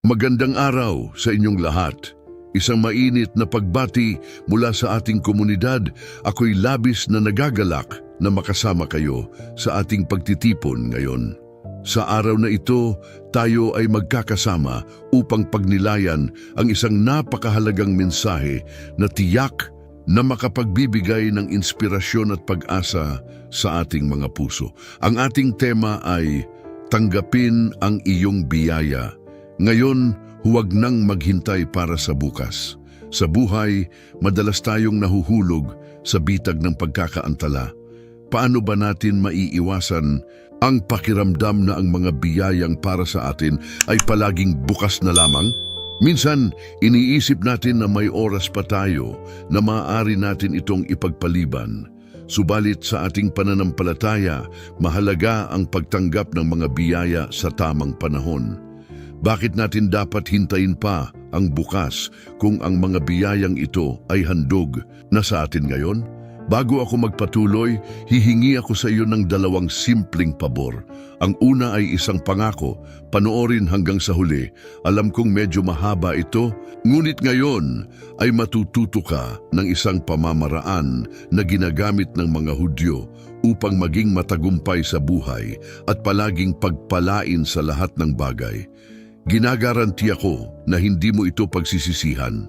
Magandang araw sa inyong lahat. Isang mainit na pagbati mula sa ating komunidad. Ako'y labis na nagagalak na makasama kayo sa ating pagtitipon ngayon. Sa araw na ito, tayo ay magkakasama upang pagnilayan ang isang napakahalagang mensahe na tiyak na makapagbibigay ng inspirasyon at pag-asa sa ating mga puso. Ang ating tema ay tanggapin ang iyong biyaya. Ngayon, huwag nang maghintay para sa bukas. Sa buhay, madalas tayong nahuhulog sa bitag ng pagkakaantala. Paano ba natin maiiwasan ang pakiramdam na ang mga biyayang para sa atin ay palaging bukas na lamang? Minsan, iniisip natin na may oras pa tayo na maaari natin itong ipagpaliban. Subalit sa ating pananampalataya, mahalaga ang pagtanggap ng mga biyaya sa tamang panahon. Bakit natin dapat hintayin pa ang bukas kung ang mga biyayang ito ay handog na sa atin ngayon? Bago ako magpatuloy, hihingi ako sa iyo ng dalawang simpleng pabor. Ang una ay isang pangako, panoorin hanggang sa huli. Alam kong medyo mahaba ito, ngunit ngayon ay matututo ka ng isang pamamaraan na ginagamit ng mga Hudyo upang maging matagumpay sa buhay at palaging pagpalain sa lahat ng bagay. Ginagaranti ako na hindi mo ito pagsisisihan.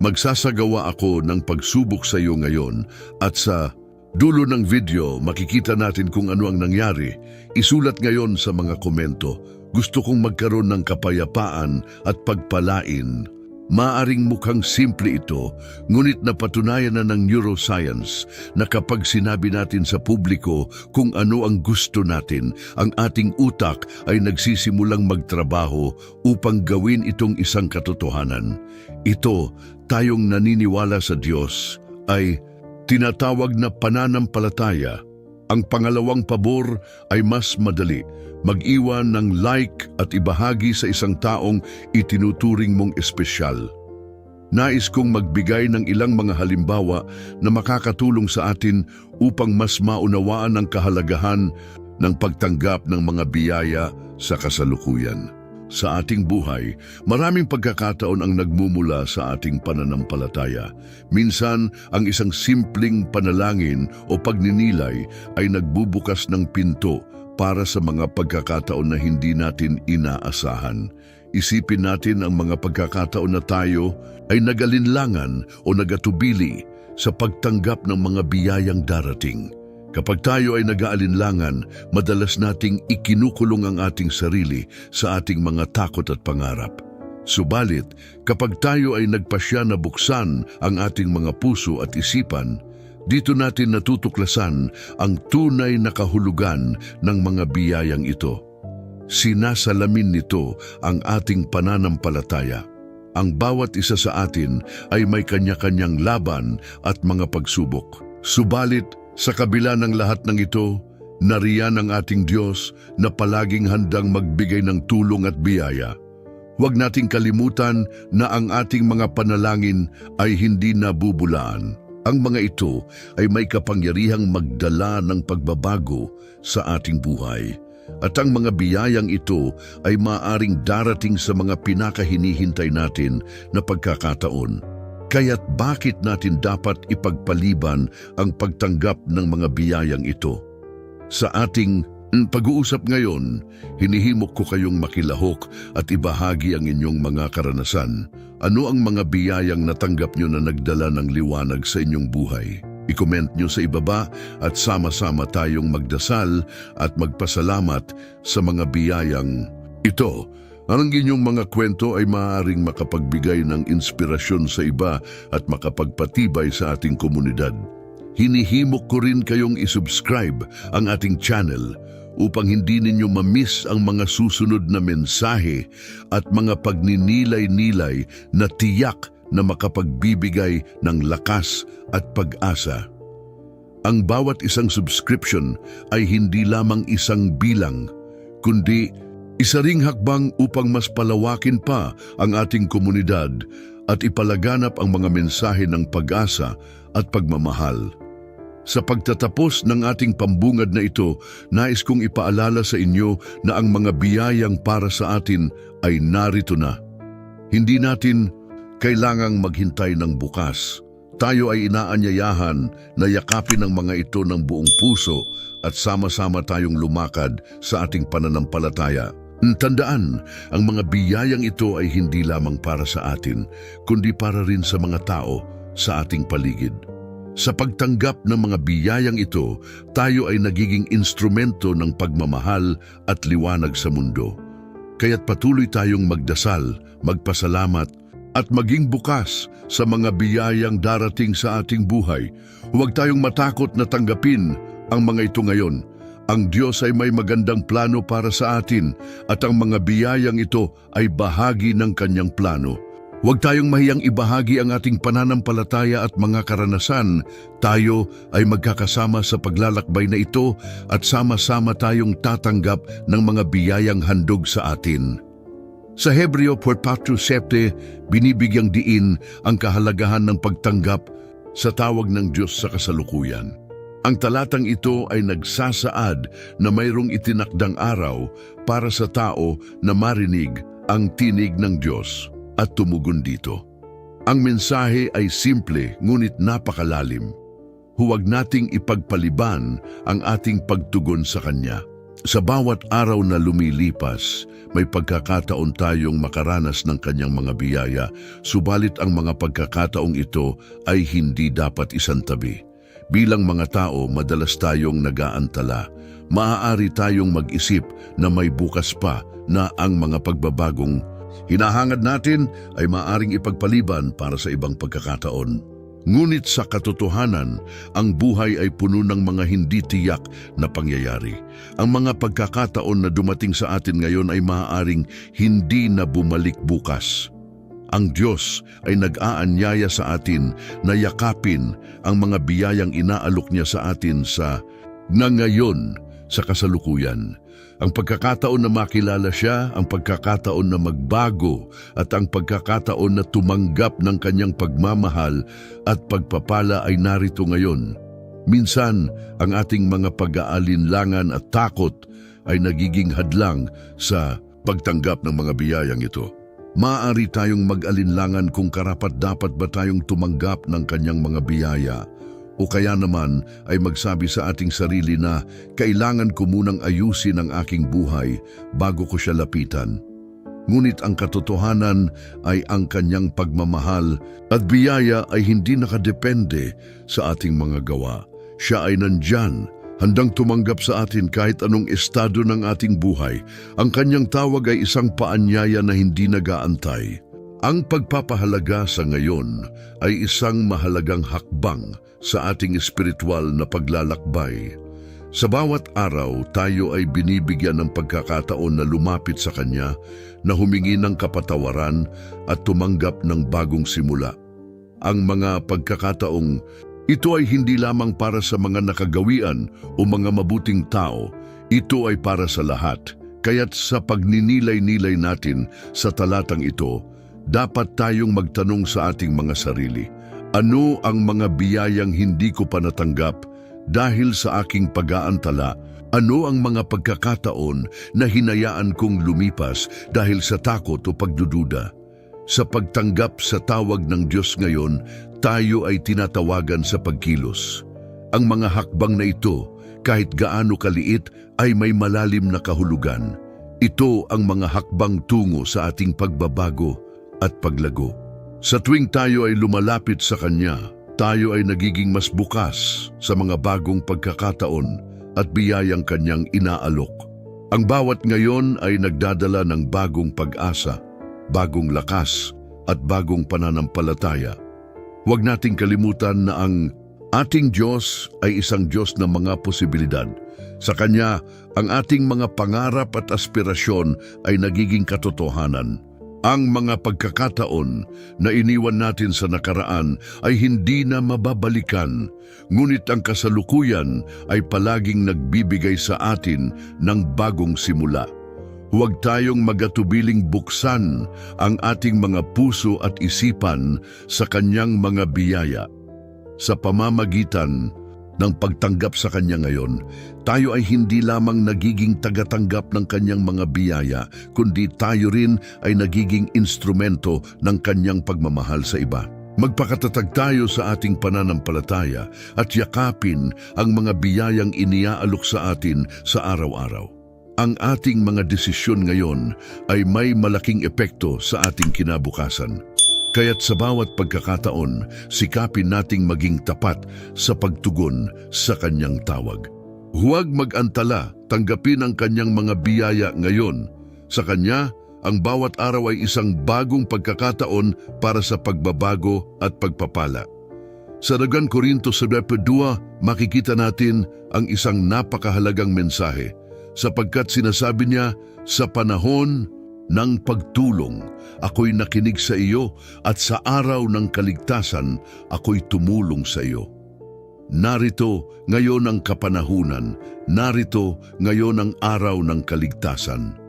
Magsasagawa ako ng pagsubok sa iyo ngayon at sa dulo ng video makikita natin kung ano ang nangyari. Isulat ngayon sa mga komento. Gusto kong magkaroon ng kapayapaan at pagpalain. Maaring mukhang simple ito, ngunit napatunayan na ng neuroscience na kapag sinabi natin sa publiko kung ano ang gusto natin, ang ating utak ay nagsisimulang magtrabaho upang gawin itong isang katotohanan. Ito, tayong naniniwala sa Diyos, ay tinatawag na pananampalataya. Ang pangalawang pabor ay mas madali. Mag-iwan ng like at ibahagi sa isang taong itinuturing mong espesyal. Nais kong magbigay ng ilang mga halimbawa na makakatulong sa atin upang mas maunawaan ang kahalagahan ng pagtanggap ng mga biyaya sa kasalukuyan. Sa ating buhay, maraming pagkakataon ang nagmumula sa ating pananampalataya. Minsan, ang isang simpleng panalangin o pagninilay ay nagbubukas ng pinto para sa mga pagkakataon na hindi natin inaasahan. Isipin natin ang mga pagkakataon na tayo ay nagalinlangan o nagatubili sa pagtanggap ng mga biyayang darating. Kapag tayo ay nag-aalinlangan, madalas nating ikinukulong ang ating sarili sa ating mga takot at pangarap. Subalit, kapag tayo ay nagpasya na buksan ang ating mga puso at isipan, dito natin natutuklasan ang tunay na kahulugan ng mga biyayang ito. Sinasalamin nito ang ating pananampalataya. Ang bawat isa sa atin ay may kanya-kanyang laban at mga pagsubok. Subalit, sa kabila ng lahat ng ito, nariyan ang ating Diyos na palaging handang magbigay ng tulong at biyaya. Huwag nating kalimutan na ang ating mga panalangin ay hindi nabubulaan. Ang mga ito ay may kapangyarihang magdala ng pagbabago sa ating buhay. At ang mga biyayang ito ay maaaring darating sa mga pinakahinihintay natin na pagkakataon. Kaya't bakit natin dapat ipagpaliban ang pagtanggap ng mga biyayang ito? Sa ating pag-uusap ngayon, hinihimok ko kayong makilahok at ibahagi ang inyong mga karanasan. Ano ang mga biyayang natanggap nyo na nagdala ng liwanag sa inyong buhay? I-comment nyo sa ibaba at sama-sama tayong magdasal at magpasalamat sa mga biyayang ito. Ang inyong mga kwento ay maaaring makapagbigay ng inspirasyon sa iba at makapagpatibay sa ating komunidad. Hinihimok ko rin kayong isubscribe ang ating channel upang hindi ninyo ma-miss ang mga susunod na mensahe at mga pagninilay-nilay na tiyak na makapagbibigay ng lakas at pag-asa. Ang bawat isang subscription ay hindi lamang isang bilang, kundi isa ring hakbang upang mas palawakin pa ang ating komunidad at ipalaganap ang mga mensahe ng pag-asa at pagmamahal. Sa pagtatapos ng ating pambungad na ito, nais kong ipaalala sa inyo na ang mga biyayang para sa atin ay narito na. Hindi natin kailangang maghintay ng bukas. Tayo ay inaanyayahan na yakapin ang mga ito ng buong puso at sama-sama tayong lumakad sa ating pananampalataya. Tandaan, ang mga biyayang ito ay hindi lamang para sa atin, kundi para rin sa mga tao sa ating paligid. Sa pagtanggap ng mga biyayang ito, tayo ay nagiging instrumento ng pagmamahal at liwanag sa mundo. Kaya't patuloy tayong magdasal, magpasalamat, at maging bukas sa mga biyayang darating sa ating buhay. Huwag tayong matakot na tanggapin ang mga ito ngayon. Ang Diyos ay may magandang plano para sa atin at ang mga biyayang ito ay bahagi ng kanyang plano. Huwag tayong mahiyang ibahagi ang ating pananampalataya at mga karanasan. Tayo ay magkakasama sa paglalakbay na ito at sama-sama tayong tatanggap ng mga biyayang handog sa atin. Sa Hebreo 4:7, binibigyang diin ang kahalagahan ng pagtanggap sa tawag ng Diyos sa kasalukuyan. Ang talatang ito ay nagsasaad na mayroong itinakdang araw para sa tao na marinig ang tinig ng Diyos at tumugon dito. Ang mensahe ay simple ngunit napakalalim. Huwag nating ipagpaliban ang ating pagtugon sa Kanya. Sa bawat araw na lumilipas, may pagkakataon tayong makaranas ng Kanyang mga biyaya, subalit ang mga pagkakataong ito ay hindi dapat isantabi. Bilang mga tao, madalas tayong nag-aantala. Maaari tayong mag-isip na may bukas pa na ang mga pagbabagong hinahangad natin ay maaaring ipagpaliban para sa ibang pagkakataon. Ngunit sa katotohanan, ang buhay ay puno ng mga hindi tiyak na pangyayari. Ang mga pagkakataon na dumating sa atin ngayon ay maaaring hindi na bumalik bukas. Ang Diyos ay nag-aanyaya sa atin na yakapin ang mga biyayang inaalok niya sa atin sa ngayon, sa kasalukuyan. Ang pagkakataon na makilala siya, ang pagkakataon na magbago, at ang pagkakataon na tumanggap ng kanyang pagmamahal at pagpapala ay narito ngayon. Minsan, ang ating mga pag-aalinlangan at takot ay nagiging hadlang sa pagtanggap ng mga biyayang ito. Maaari tayong mag-alinlangan kung karapat-dapat ba tayong tumanggap ng kanyang mga biyaya, o kaya naman ay magsabi sa ating sarili na kailangan ko munang ayusin ang aking buhay bago ko siya lapitan. Ngunit ang katotohanan ay ang kanyang pagmamahal at biyaya ay hindi nakadepende sa ating mga gawa. Siya ay nandyan, handang tumanggap sa atin kahit anong estado ng ating buhay. Ang kanyang tawag ay isang paanyaya na hindi nag-aantay. Ang pagpapahalaga sa ngayon ay isang mahalagang hakbang sa ating espiritual na paglalakbay. Sa bawat araw, tayo ay binibigyan ng pagkakataon na lumapit sa Kanya, na humingi ng kapatawaran at tumanggap ng bagong simula. Ang mga pagkakataong ito ay hindi lamang para sa mga nakagawian o mga mabuting tao, ito ay para sa lahat. Kaya't sa pagninilay-nilay natin sa talatang ito, dapat tayong magtanong sa ating mga sarili, ano ang mga biyayang hindi ko pa natanggap dahil sa aking pag-aantala? Ano ang mga pagkakataon na hinayaan kong lumipas dahil sa takot o pagdududa? Sa pagtanggap sa tawag ng Diyos ngayon, tayo ay tinatawagan sa pagkilos. Ang mga hakbang na ito, kahit gaano kaliit, ay may malalim na kahulugan. Ito ang mga hakbang tungo sa ating pagbabago at paglago. Sa tuwing tayo ay lumalapit sa Kanya, tayo ay nagiging mas bukas sa mga bagong pagkakataon at biyayang Kanyang inaalok. Ang bawat ngayon ay nagdadala ng bagong pag-asa, bagong lakas at bagong pananampalataya. Huwag nating kalimutan na ang ating Diyos ay isang Diyos ng mga posibilidad. Sa Kanya, ang ating mga pangarap at aspirasyon ay nagiging katotohanan. Ang mga pagkakataon na iniwan natin sa nakaraan ay hindi na mababalikan, ngunit ang kasalukuyan ay palaging nagbibigay sa atin ng bagong simula. Huwag tayong magatubiling buksan ang ating mga puso at isipan sa Kanyang mga biyaya. Sa pamamagitan ng pagtanggap sa Kanya ngayon, tayo ay hindi lamang nagiging tagatanggap ng Kanyang mga biyaya, kundi tayo rin ay nagiging instrumento ng Kanyang pagmamahal sa iba. Magpakatatag tayo sa ating pananampalataya at yakapin ang mga biyayang iniaalok sa atin sa araw-araw. Ang ating mga desisyon ngayon ay may malaking epekto sa ating kinabukasan. Kaya't sa bawat pagkakataon, sikapin nating maging tapat sa pagtugon sa Kanyang tawag. Huwag mag-antala, tanggapin ang Kanyang mga biyaya ngayon. Sa Kanya, ang bawat araw ay isang bagong pagkakataon para sa pagbabago at pagpapala. Sa 2 Korintos 2, makikita natin ang isang napakahalagang mensahe sapagkat sinasabi niya, sa panahon ng pagtulong, ako'y nakinig sa iyo at sa araw ng kaligtasan, ako'y tumulong sa iyo. Narito ngayon ang kapanahunan, narito ngayon ang araw ng kaligtasan.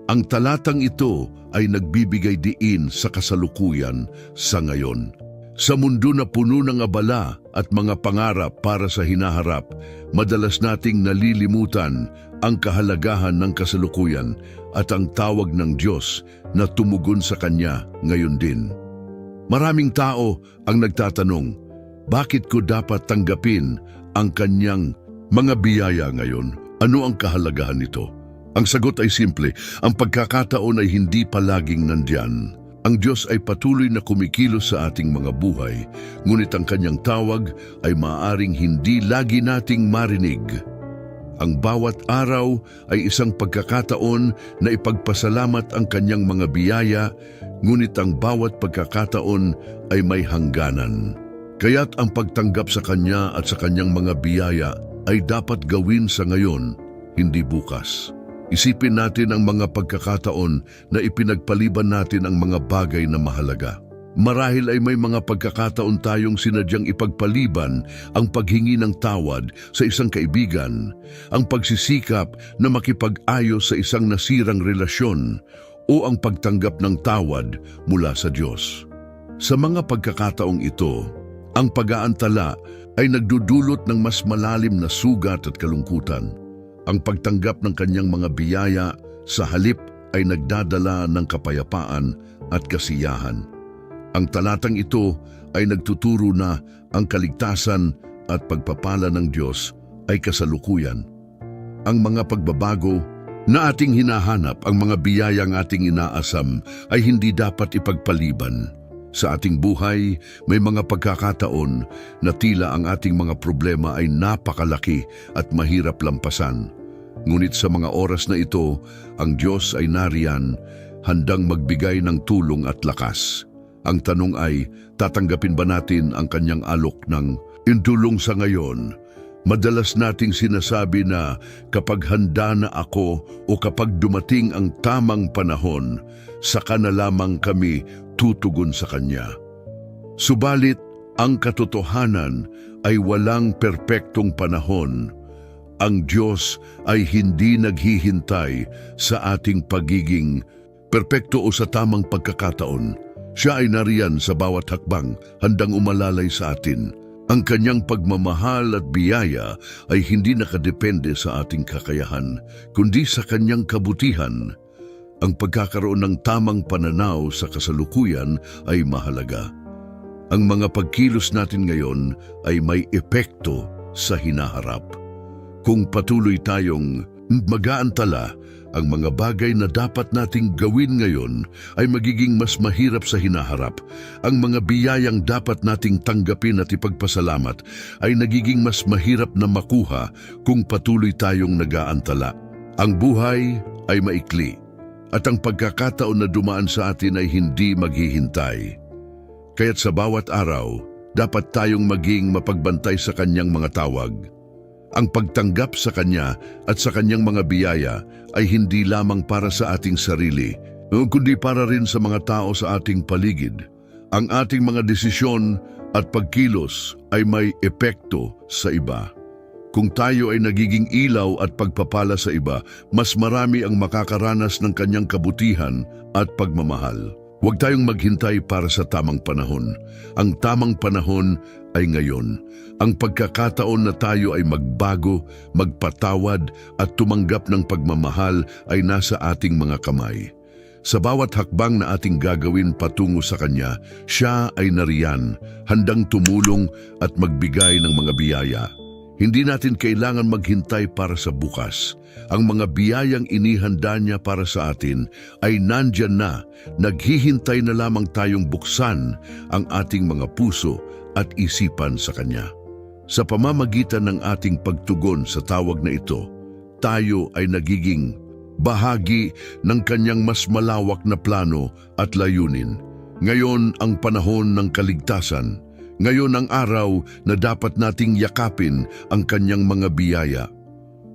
Ang talatang ito ay nagbibigay diin sa kasalukuyan sa ngayon. Sa mundo na puno ng abala at mga pangarap para sa hinaharap, madalas nating nalilimutan ang kahalagahan ng kasalukuyan at ang tawag ng Diyos na tumugon sa Kanya ngayon din. Maraming tao ang nagtatanong, bakit ko dapat tanggapin ang Kanyang mga biyaya ngayon? Ano ang kahalagahan nito? Ang sagot ay simple, ang pagkakataon ay hindi palaging nandyan. Ang Diyos ay patuloy na kumikilos sa ating mga buhay, ngunit ang Kanyang tawag ay maaaring hindi lagi nating marinig. Ang bawat araw ay isang pagkakataon na ipagpasalamat ang Kanyang mga biyaya, ngunit ang bawat pagkakataon ay may hangganan. Kaya't ang pagtanggap sa Kanya at sa Kanyang mga biyaya ay dapat gawin sa ngayon, hindi bukas. Isipin natin ang mga pagkakataon na ipinagpaliban natin ang mga bagay na mahalaga. Marahil ay may mga pagkakataon tayong sinadyang ipagpaliban ang paghingi ng tawad sa isang kaibigan, ang pagsisikap na makipag-ayos sa isang nasirang relasyon, o ang pagtanggap ng tawad mula sa Diyos. Sa mga pagkakataong ito, ang pag-aantala ay nagdudulot ng mas malalim na sugat at kalungkutan. Ang pagtanggap ng Kanyang mga biyaya sa halip ay nagdadala ng kapayapaan at kasiyahan. Ang talatang ito ay nagtuturo na ang kaligtasan at pagpapala ng Diyos ay kasalukuyan. Ang mga pagbabago na ating hinahanap, ang mga biyayang ating inaasam ay hindi dapat ipagpaliban. Sa ating buhay, may mga pagkakataon na tila ang ating mga problema ay napakalaki at mahirap lampasan. Ngunit sa mga oras na ito, ang Diyos ay nariyan, handang magbigay ng tulong at lakas. Ang tanong ay, tatanggapin ba natin ang Kanyang alok ng intulong sa ngayon? Madalas nating sinasabi na kapag handa na ako o kapag dumating ang tamang panahon, saka na lamang kami tutugon sa Kanya. Subalit, ang katotohanan ay walang perpektong panahon. Ang Diyos ay hindi naghihintay sa ating pagiging perpekto o sa tamang pagkakataon. Siya ay nariyan sa bawat hakbang, handang umalalay sa atin. Ang Kanyang pagmamahal at biyaya ay hindi nakadepende sa ating kakayahan, kundi sa Kanyang kabutihan. Ang pagkakaroon ng tamang pananaw sa kasalukuyan ay mahalaga. Ang mga pagkilos natin ngayon ay may epekto sa hinaharap. Kung patuloy tayong mag-aantala, ang mga bagay na dapat nating gawin ngayon ay magiging mas mahirap sa hinaharap. Ang mga biyayang dapat nating tanggapin at ipagpasalamat ay nagiging mas mahirap na makuha kung patuloy tayong nag-aantala. Ang buhay ay maikli at ang pagkakataon na dumaan sa atin ay hindi maghihintay. Kaya't sa bawat araw, dapat tayong maging mapagbantay sa Kanyang mga tawag. Ang pagtanggap sa Kanya at sa Kanyang mga biyaya ay hindi lamang para sa ating sarili, kundi para rin sa mga tao sa ating paligid. Ang ating mga desisyon at pagkilos ay may epekto sa iba. Kung tayo ay nagiging ilaw at pagpapala sa iba, mas marami ang makakaranas ng Kanyang kabutihan at pagmamahal. Huwag tayong maghintay para sa tamang panahon. Ang tamang panahon ay ngayon. Ang pagkakataon na tayo ay magbago, magpatawad at tumanggap ng pagmamahal ay nasa ating mga kamay. Sa bawat hakbang na ating gagawin patungo sa Kanya, Siya ay nariyan, handang tumulong at magbigay ng mga biyaya. Hindi natin kailangan maghintay para sa bukas. Ang mga biyayang inihanda niya para sa atin ay nandyan na, naghihintay na lamang tayong buksan ang ating mga puso at isipan sa Kanya. Sa pamamagitan ng ating pagtugon sa tawag na ito, tayo ay nagiging bahagi ng Kanyang mas malawak na plano at layunin. Ngayon ang panahon ng kaligtasan. Ngayon ang araw na dapat nating yakapin ang Kanyang mga biyaya.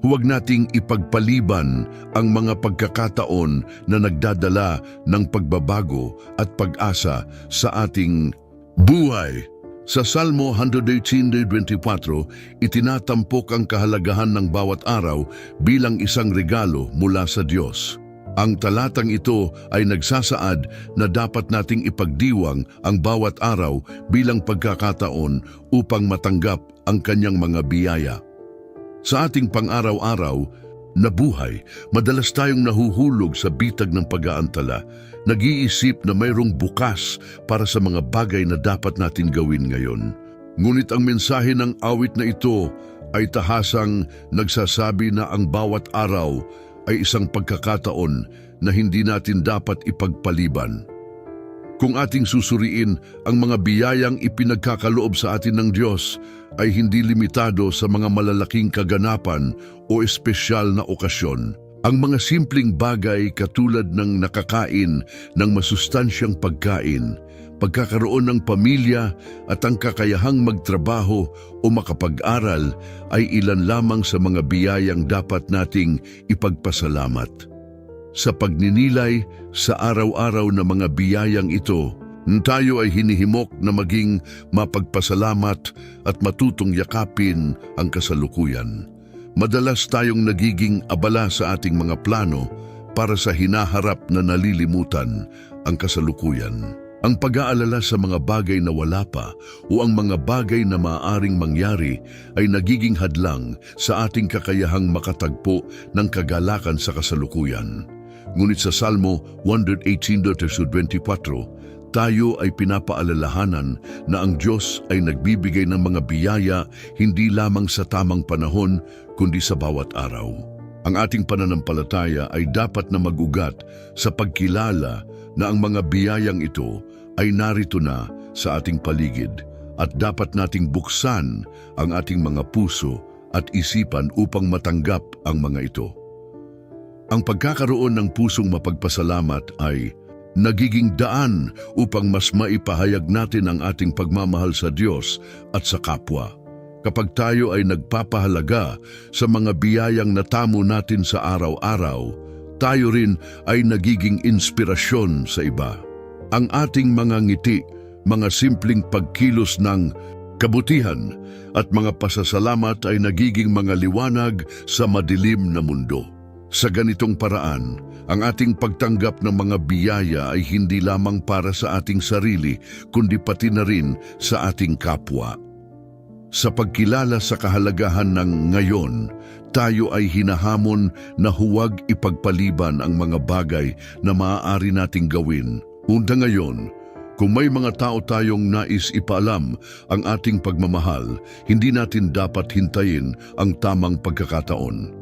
Huwag nating ipagpaliban ang mga pagkakataon na nagdadala ng pagbabago at pag-asa sa ating buhay. Sa Salmo 118:24, itinatampok ang kahalagahan ng bawat araw bilang isang regalo mula sa Diyos. Ang talatang ito ay nagsasaad na dapat nating ipagdiwang ang bawat araw bilang pagkakataon upang matanggap ang Kanyang mga biyaya. Sa ating pang-araw-araw na buhay, madalas tayong nahuhulog sa bitag ng pag-aantala, nag-iisip na mayroong bukas para sa mga bagay na dapat natin gawin ngayon. Ngunit ang mensahe ng awit na ito ay tahasang nagsasabi na ang bawat araw ay isang pagkakataon na hindi natin dapat ipagpaliban. Kung ating susuriin, ang mga biyayang ipinagkakaloob sa atin ng Diyos ay hindi limitado sa mga malalaking kaganapan o espesyal na okasyon. Ang mga simpleng bagay katulad ng nakakain ng masustansyang pagkain, pagkakaroon ng pamilya at ang kakayahang magtrabaho o makapag-aral ay ilan lamang sa mga biyayang dapat nating ipagpasalamat. Sa pagninilay sa araw-araw na mga biyayang ito, tayo ay hinihimok na maging mapagpasalamat at matutong yakapin ang kasalukuyan. Madalas tayong nagiging abala sa ating mga plano para sa hinaharap na nalilimutan ang kasalukuyan. Ang pag-aalala sa mga bagay na wala pa o ang mga bagay na maaaring mangyari ay nagiging hadlang sa ating kakayahang makatagpo ng kagalakan sa kasalukuyan. Ngunit sa Salmo 118:24, tayo ay pinapaalalahanan na ang Diyos ay nagbibigay ng mga biyaya hindi lamang sa tamang panahon kundi sa bawat araw. Ang ating pananampalataya ay dapat na mag-ugat sa pagkilala na ang mga biyayang ito ay narito na sa ating paligid at dapat nating buksan ang ating mga puso at isipan upang matanggap ang mga ito. Ang pagkakaroon ng pusong mapagpasalamat ay nagiging daan upang mas maipahayag natin ang ating pagmamahal sa Diyos at sa kapwa. Kapag tayo ay nagpapahalaga sa mga biyayang natamo natin sa araw-araw, tayo rin ay nagiging inspirasyon sa iba. Ang ating mga ngiti, mga simpleng pagkilos ng kabutihan at mga pasasalamat ay nagiging mga liwanag sa madilim na mundo. Sa ganitong paraan, ang ating pagtanggap ng mga biyaya ay hindi lamang para sa ating sarili, kundi pati na rin sa ating kapwa. Sa pagkilala sa kahalagahan ng ngayon, tayo ay hinahamon na huwag ipagpaliban ang mga bagay na maaari nating gawin. Unta ngayon, kung may mga tao tayong nais ipaalam ang ating pagmamahal, hindi natin dapat hintayin ang tamang pagkakataon.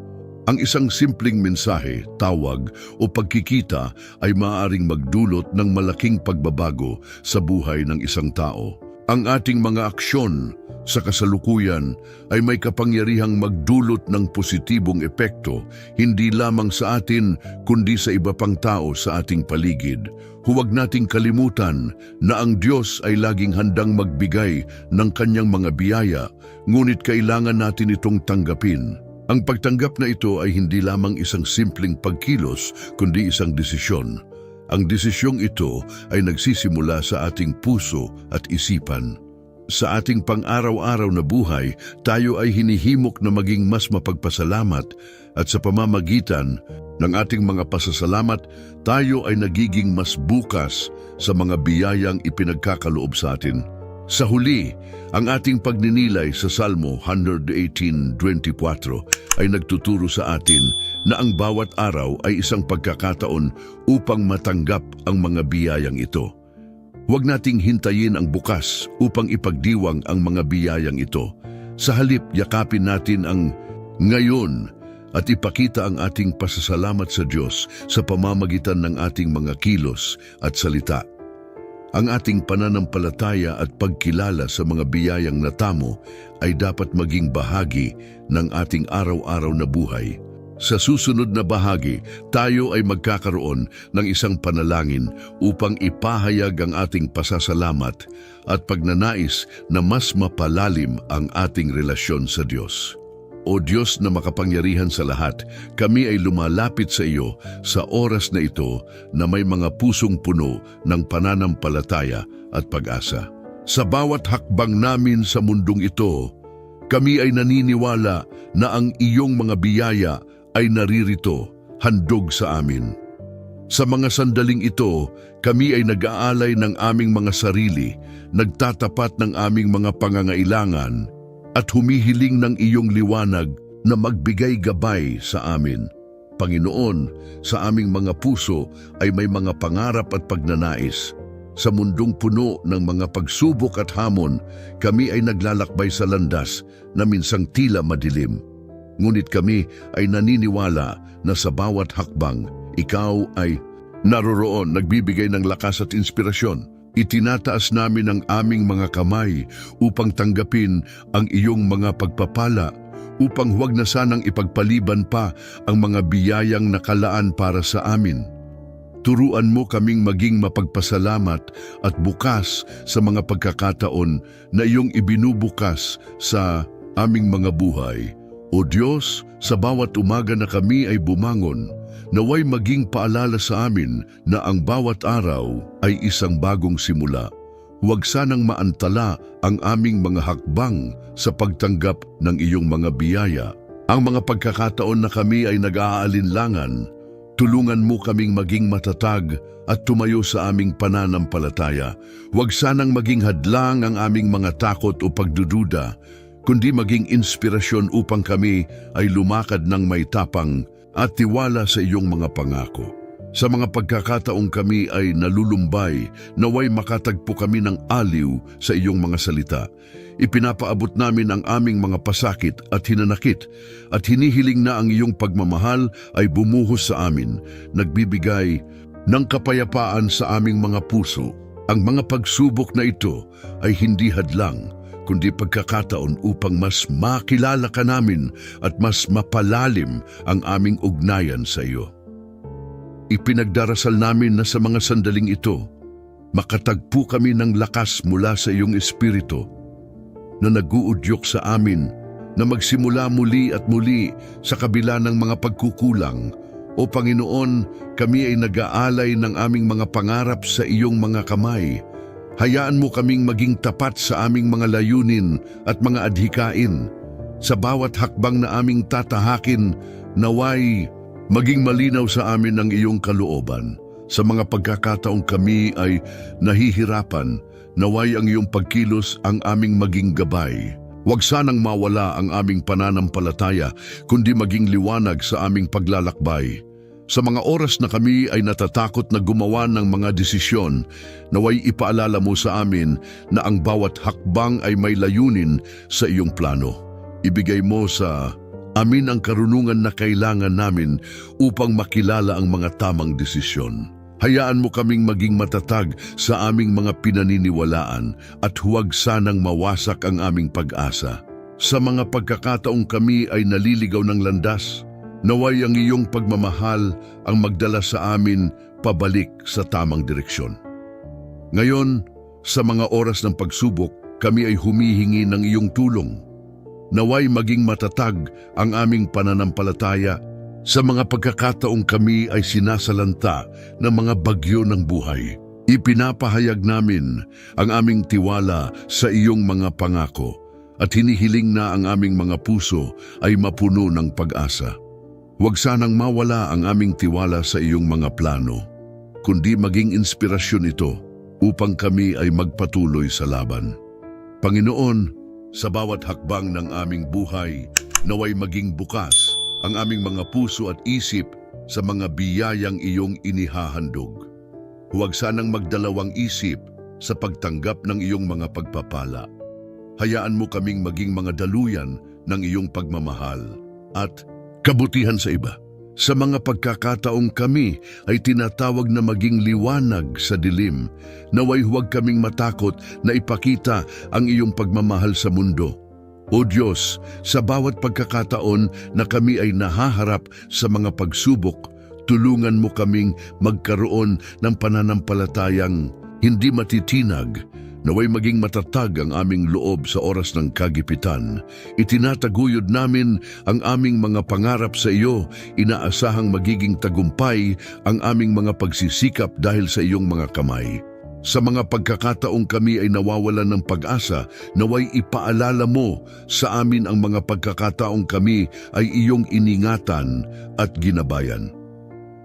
Ang isang simpleng mensahe, tawag o pagkikita ay maaaring magdulot ng malaking pagbabago sa buhay ng isang tao. Ang ating mga aksyon sa kasalukuyan ay may kapangyarihang magdulot ng positibong epekto hindi lamang sa atin kundi sa iba pang tao sa ating paligid. Huwag nating kalimutan na ang Diyos ay laging handang magbigay ng Kanyang mga biyaya, ngunit kailangan natin itong tanggapin. Ang pagtanggap na ito ay hindi lamang isang simpleng pagkilos kundi isang desisyon. Ang desisyong ito ay nagsisimula sa ating puso at isipan. Sa ating pang-araw-araw na buhay, tayo ay hinihimok na maging mas mapagpasalamat at sa pamamagitan ng ating mga pasasalamat, tayo ay nagiging mas bukas sa mga biyayang ipinagkakaloob sa atin. Sa huli, ang ating pagninilay sa Salmo 118:24 ay nagtuturo sa atin na ang bawat araw ay isang pagkakataon upang matanggap ang mga biyayang ito. Huwag nating hintayin ang bukas upang ipagdiwang ang mga biyayang ito. Sa halip, yakapin natin ang ngayon at ipakita ang ating pasasalamat sa Diyos sa pamamagitan ng ating mga kilos at salita. Ang ating pananampalataya at pagkilala sa mga biyayang natamo ay dapat maging bahagi ng ating araw-araw na buhay. Sa susunod na bahagi, tayo ay magkakaroon ng isang panalangin upang ipahayag ang ating pasasalamat at pagnanais na mas mapalalim ang ating relasyon sa Diyos. O Diyos na makapangyarihan sa lahat, kami ay lumalapit sa iyo sa oras na ito na may mga pusong puno ng pananampalataya at pag-asa. Sa bawat hakbang namin sa mundong ito, kami ay naniniwala na ang iyong mga biyaya ay naririto, handog sa amin. Sa mga sandaling ito, kami ay nag-aalay ng aming mga sarili, nagtatapat ng aming mga pangangailangan, at humihiling ng iyong liwanag na magbigay gabay sa amin. Panginoon, sa aming mga puso ay may mga pangarap at pagnanais. Sa mundong puno ng mga pagsubok at hamon, kami ay naglalakbay sa landas na minsang tila madilim. Ngunit kami ay naniniwala na sa bawat hakbang, ikaw ay naroroon, nagbibigay ng lakas at inspirasyon. Itinataas namin ang aming mga kamay upang tanggapin ang iyong mga pagpapala, upang huwag na sanang ipagpaliban pa ang mga biyayang nakalaan para sa amin. Turuan mo kaming maging mapagpasalamat at bukas sa mga pagkakataon na iyong ibinubukas sa aming mga buhay. O Diyos, sa bawat umaga na kami ay bumangon, naway maging paalala sa amin na ang bawat araw ay isang bagong simula. Huwag sanang maantala ang aming mga hakbang sa pagtanggap ng iyong mga biyaya. Ang mga pagkakataon na kami ay nag-aalinlangan, tulungan mo kaming maging matatag at tumayo sa aming pananampalataya. Huwag sanang maging hadlang ang aming mga takot o pagdududa, kundi maging inspirasyon upang kami ay lumakad ng may tapang at tiwala sa iyong mga pangako. Sa mga pagkakataong kami ay nalulumbay, naway makatagpo kami ng aliw sa iyong mga salita. Ipinapaabot namin ang aming mga pasakit at hinanakit at hinihiling na ang iyong pagmamahal ay bumuhos sa amin, nagbibigay ng kapayapaan sa aming mga puso. Ang mga pagsubok na ito ay hindi hadlang, kundi pagkakataon upang mas makilala ka namin at mas mapalalim ang aming ugnayan sa iyo. Ipinagdarasal namin na sa mga sandaling ito, makatagpo kami ng lakas mula sa iyong Espiritu na nag-uudyok sa amin na magsimula muli at muli sa kabila ng mga pagkukulang. O Panginoon, kami ay nag-aalay ng aming mga pangarap sa iyong mga kamay. Hayaan mo kaming maging tapat sa aming mga layunin at mga adhikain. Sa bawat hakbang na aming tatahakin, naway maging malinaw sa amin ang iyong kalooban. Sa mga pagkakataong kami ay nahihirapan, naway ang iyong pagkilos ang aming maging gabay. Huwag sanang mawala ang aming pananampalataya, kundi maging liwanag sa aming paglalakbay. Sa mga oras na kami ay natatakot na gumawa ng mga desisyon, naway ipaalala mo sa amin na ang bawat hakbang ay may layunin sa iyong plano. Ibigay mo sa amin ang karunungan na kailangan namin upang makilala ang mga tamang desisyon. Hayaan mo kaming maging matatag sa aming mga pinaniniwalaan at huwag sanang mawasak ang aming pag-asa. Sa mga pagkakataong kami ay naliligaw ng landas, naway ang iyong pagmamahal ang magdala sa amin pabalik sa tamang direksyon. Ngayon, sa mga oras ng pagsubok, kami ay humihingi ng iyong tulong. Naway maging matatag ang aming pananampalataya sa mga pagkakataong kami ay sinasalanta ng mga bagyo ng buhay. Ipinapahayag namin ang aming tiwala sa iyong mga pangako at hinihiling na ang aming mga puso ay mapuno ng pag-asa. Huwag sanang mawala ang aming tiwala sa iyong mga plano, kundi maging inspirasyon ito upang kami ay magpatuloy sa laban. Panginoon, sa bawat hakbang ng aming buhay, naway maging bukas ang aming mga puso at isip sa mga biyayang iyong inihahandog. Huwag sanang magdalawang isip sa pagtanggap ng iyong mga pagpapala. Hayaan mo kaming maging mga daluyan ng iyong pagmamahal at kabutihan sa iba. Sa mga pagkakataong kami ay tinatawag na maging liwanag sa dilim, naway huwag kaming matakot na ipakita ang iyong pagmamahal sa mundo. O Diyos, sa bawat pagkakataon na kami ay nahaharap sa mga pagsubok, tulungan mo kaming magkaroon ng pananampalatayang hindi matitinag, naway maging matatag ang aming loob sa oras ng kagipitan. Itinataguyod namin ang aming mga pangarap sa iyo, inaasahang magiging tagumpay ang aming mga pagsisikap dahil sa iyong mga kamay. Sa mga pagkakataong kami ay nawawalan ng pag-asa, naway ipaalala mo sa amin ang mga pagkakataong kami ay iyong iningatan at ginabayan.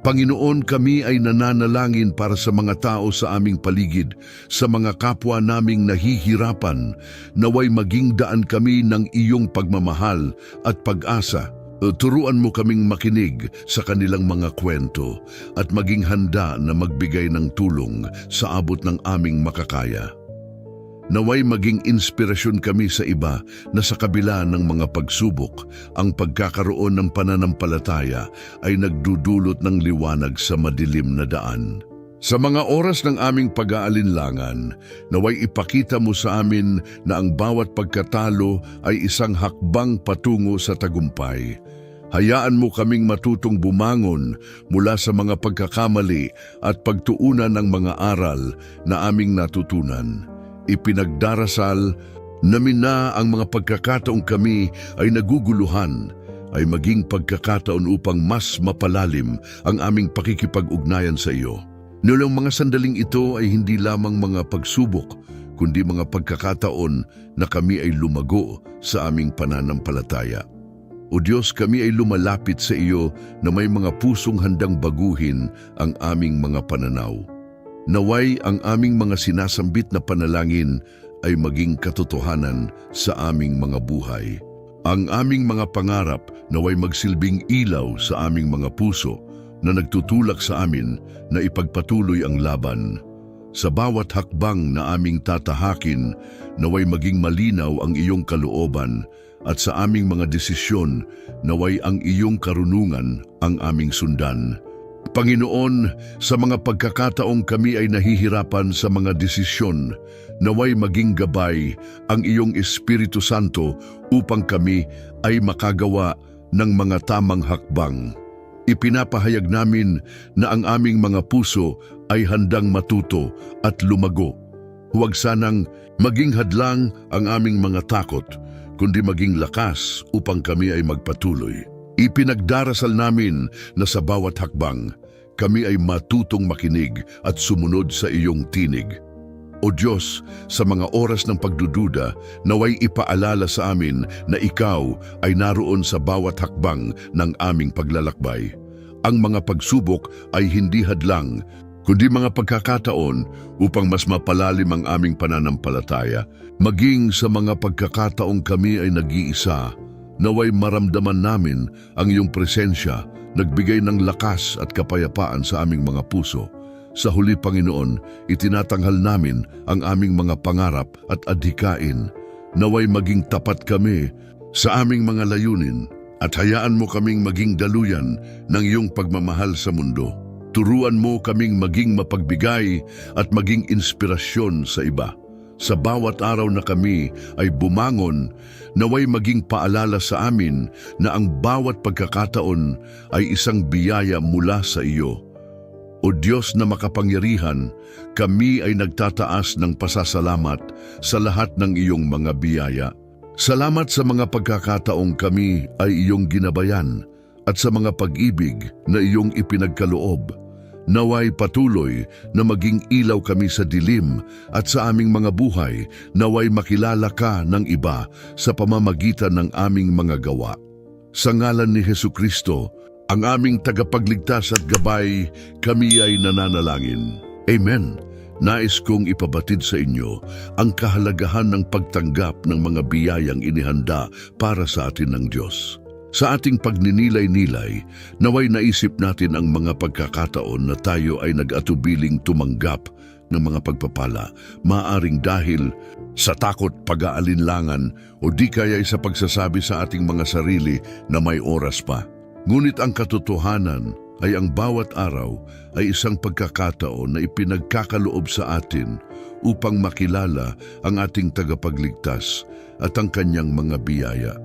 Panginoon, kami ay nananalangin para sa mga tao sa aming paligid, sa mga kapwa naming nahihirapan, naway maging daan kami ng iyong pagmamahal at pag-asa. Turuan mo kaming makinig sa kanilang mga kwento at maging handa na magbigay ng tulong sa abot ng aming makakaya. Naway maging inspirasyon kami sa iba na sa kabila ng mga pagsubok, ang pagkakaroon ng pananampalataya ay nagdudulot ng liwanag sa madilim na daan. Sa mga oras ng aming pag-aalinlangan, naway ipakita mo sa amin na ang bawat pagkatalo ay isang hakbang patungo sa tagumpay. Hayaan mo kaming matutong bumangon mula sa mga pagkakamali at pagtuunan ng mga aral na aming natutunan. Ipinagdarasal namin na ang mga pagkakataong kami ay naguguluhan ay maging pagkakataon upang mas mapalalim ang aming pakikipag-ugnayan sa iyo. Noong mga sandaling ito ay hindi lamang mga pagsubok, kundi mga pagkakataon na kami ay lumago sa aming pananampalataya. O Diyos, kami ay lumalapit sa iyo na may mga pusong handang baguhin ang aming mga pananaw. Naway ang aming mga sinasambit na panalangin ay maging katotohanan sa aming mga buhay. Ang aming mga pangarap naway magsilbing ilaw sa aming mga puso na nagtutulak sa amin na ipagpatuloy ang laban. Sa bawat hakbang na aming tatahakin, naway maging malinaw ang iyong kalooban at sa aming mga desisyon, naway ang iyong karunungan ang aming sundan. Panginoon, sa mga pagkakataong kami ay nahihirapan sa mga desisyon, naway maging gabay ang iyong Espiritu Santo upang kami ay makagawa ng mga tamang hakbang. Ipinapahayag namin na ang aming mga puso ay handang matuto at lumago. Huwag sanang maging hadlang ang aming mga takot, kundi maging lakas upang kami ay magpatuloy. Ipinagdarasal namin na sa bawat hakbang, kami ay matutong makinig at sumunod sa iyong tinig. O Diyos, sa mga oras ng pagdududa, naway ipaalala sa amin na ikaw ay naroon sa bawat hakbang ng aming paglalakbay. Ang mga pagsubok ay hindi hadlang, kundi mga pagkakataon upang mas mapalalim ang aming pananampalataya. Maging sa mga pagkakataong kami ay nag-iisa, naway maramdaman namin ang iyong presensya, nagbigay ng lakas at kapayapaan sa aming mga puso. Sa huli, Panginoon, itinatanghal namin ang aming mga pangarap at adhikain. Naway maging tapat kami sa aming mga layunin at hayaan mo kaming maging daluyan ng iyong pagmamahal sa mundo. Turuan mo kaming maging mapagbigay at maging inspirasyon sa iba. Sa bawat araw na kami ay bumangon, naway maging paalala sa amin na ang bawat pagkakataon ay isang biyaya mula sa iyo. O Diyos na makapangyarihan, kami ay nagtataas ng pasasalamat sa lahat ng iyong mga biyaya. Salamat sa mga pagkakataong kami ay iyong ginabayan at sa mga pag-ibig na iyong ipinagkaloob. Naway patuloy na maging ilaw kami sa dilim at sa aming mga buhay, naway makilala ka ng iba sa pamamagitan ng aming mga gawa. Sa ngalan ni Hesukristo, ang aming tagapagligtas at gabay, kami ay nananalangin. Amen. Nais kong ipabatid sa inyo ang kahalagahan ng pagtanggap ng mga biyayang inihanda para sa atin ng Diyos. Sa ating pagninilay-nilay, naway naisip natin ang mga pagkakataon na tayo ay nag-atubiling tumanggap ng mga pagpapala, maaring dahil sa takot, pag-aalinlangan o di kaya sa pagsasabi sa ating mga sarili na may oras pa. Ngunit ang katotohanan ay ang bawat araw ay isang pagkakataon na ipinagkakaloob sa atin upang makilala ang ating tagapagligtas at ang kanyang mga biyaya.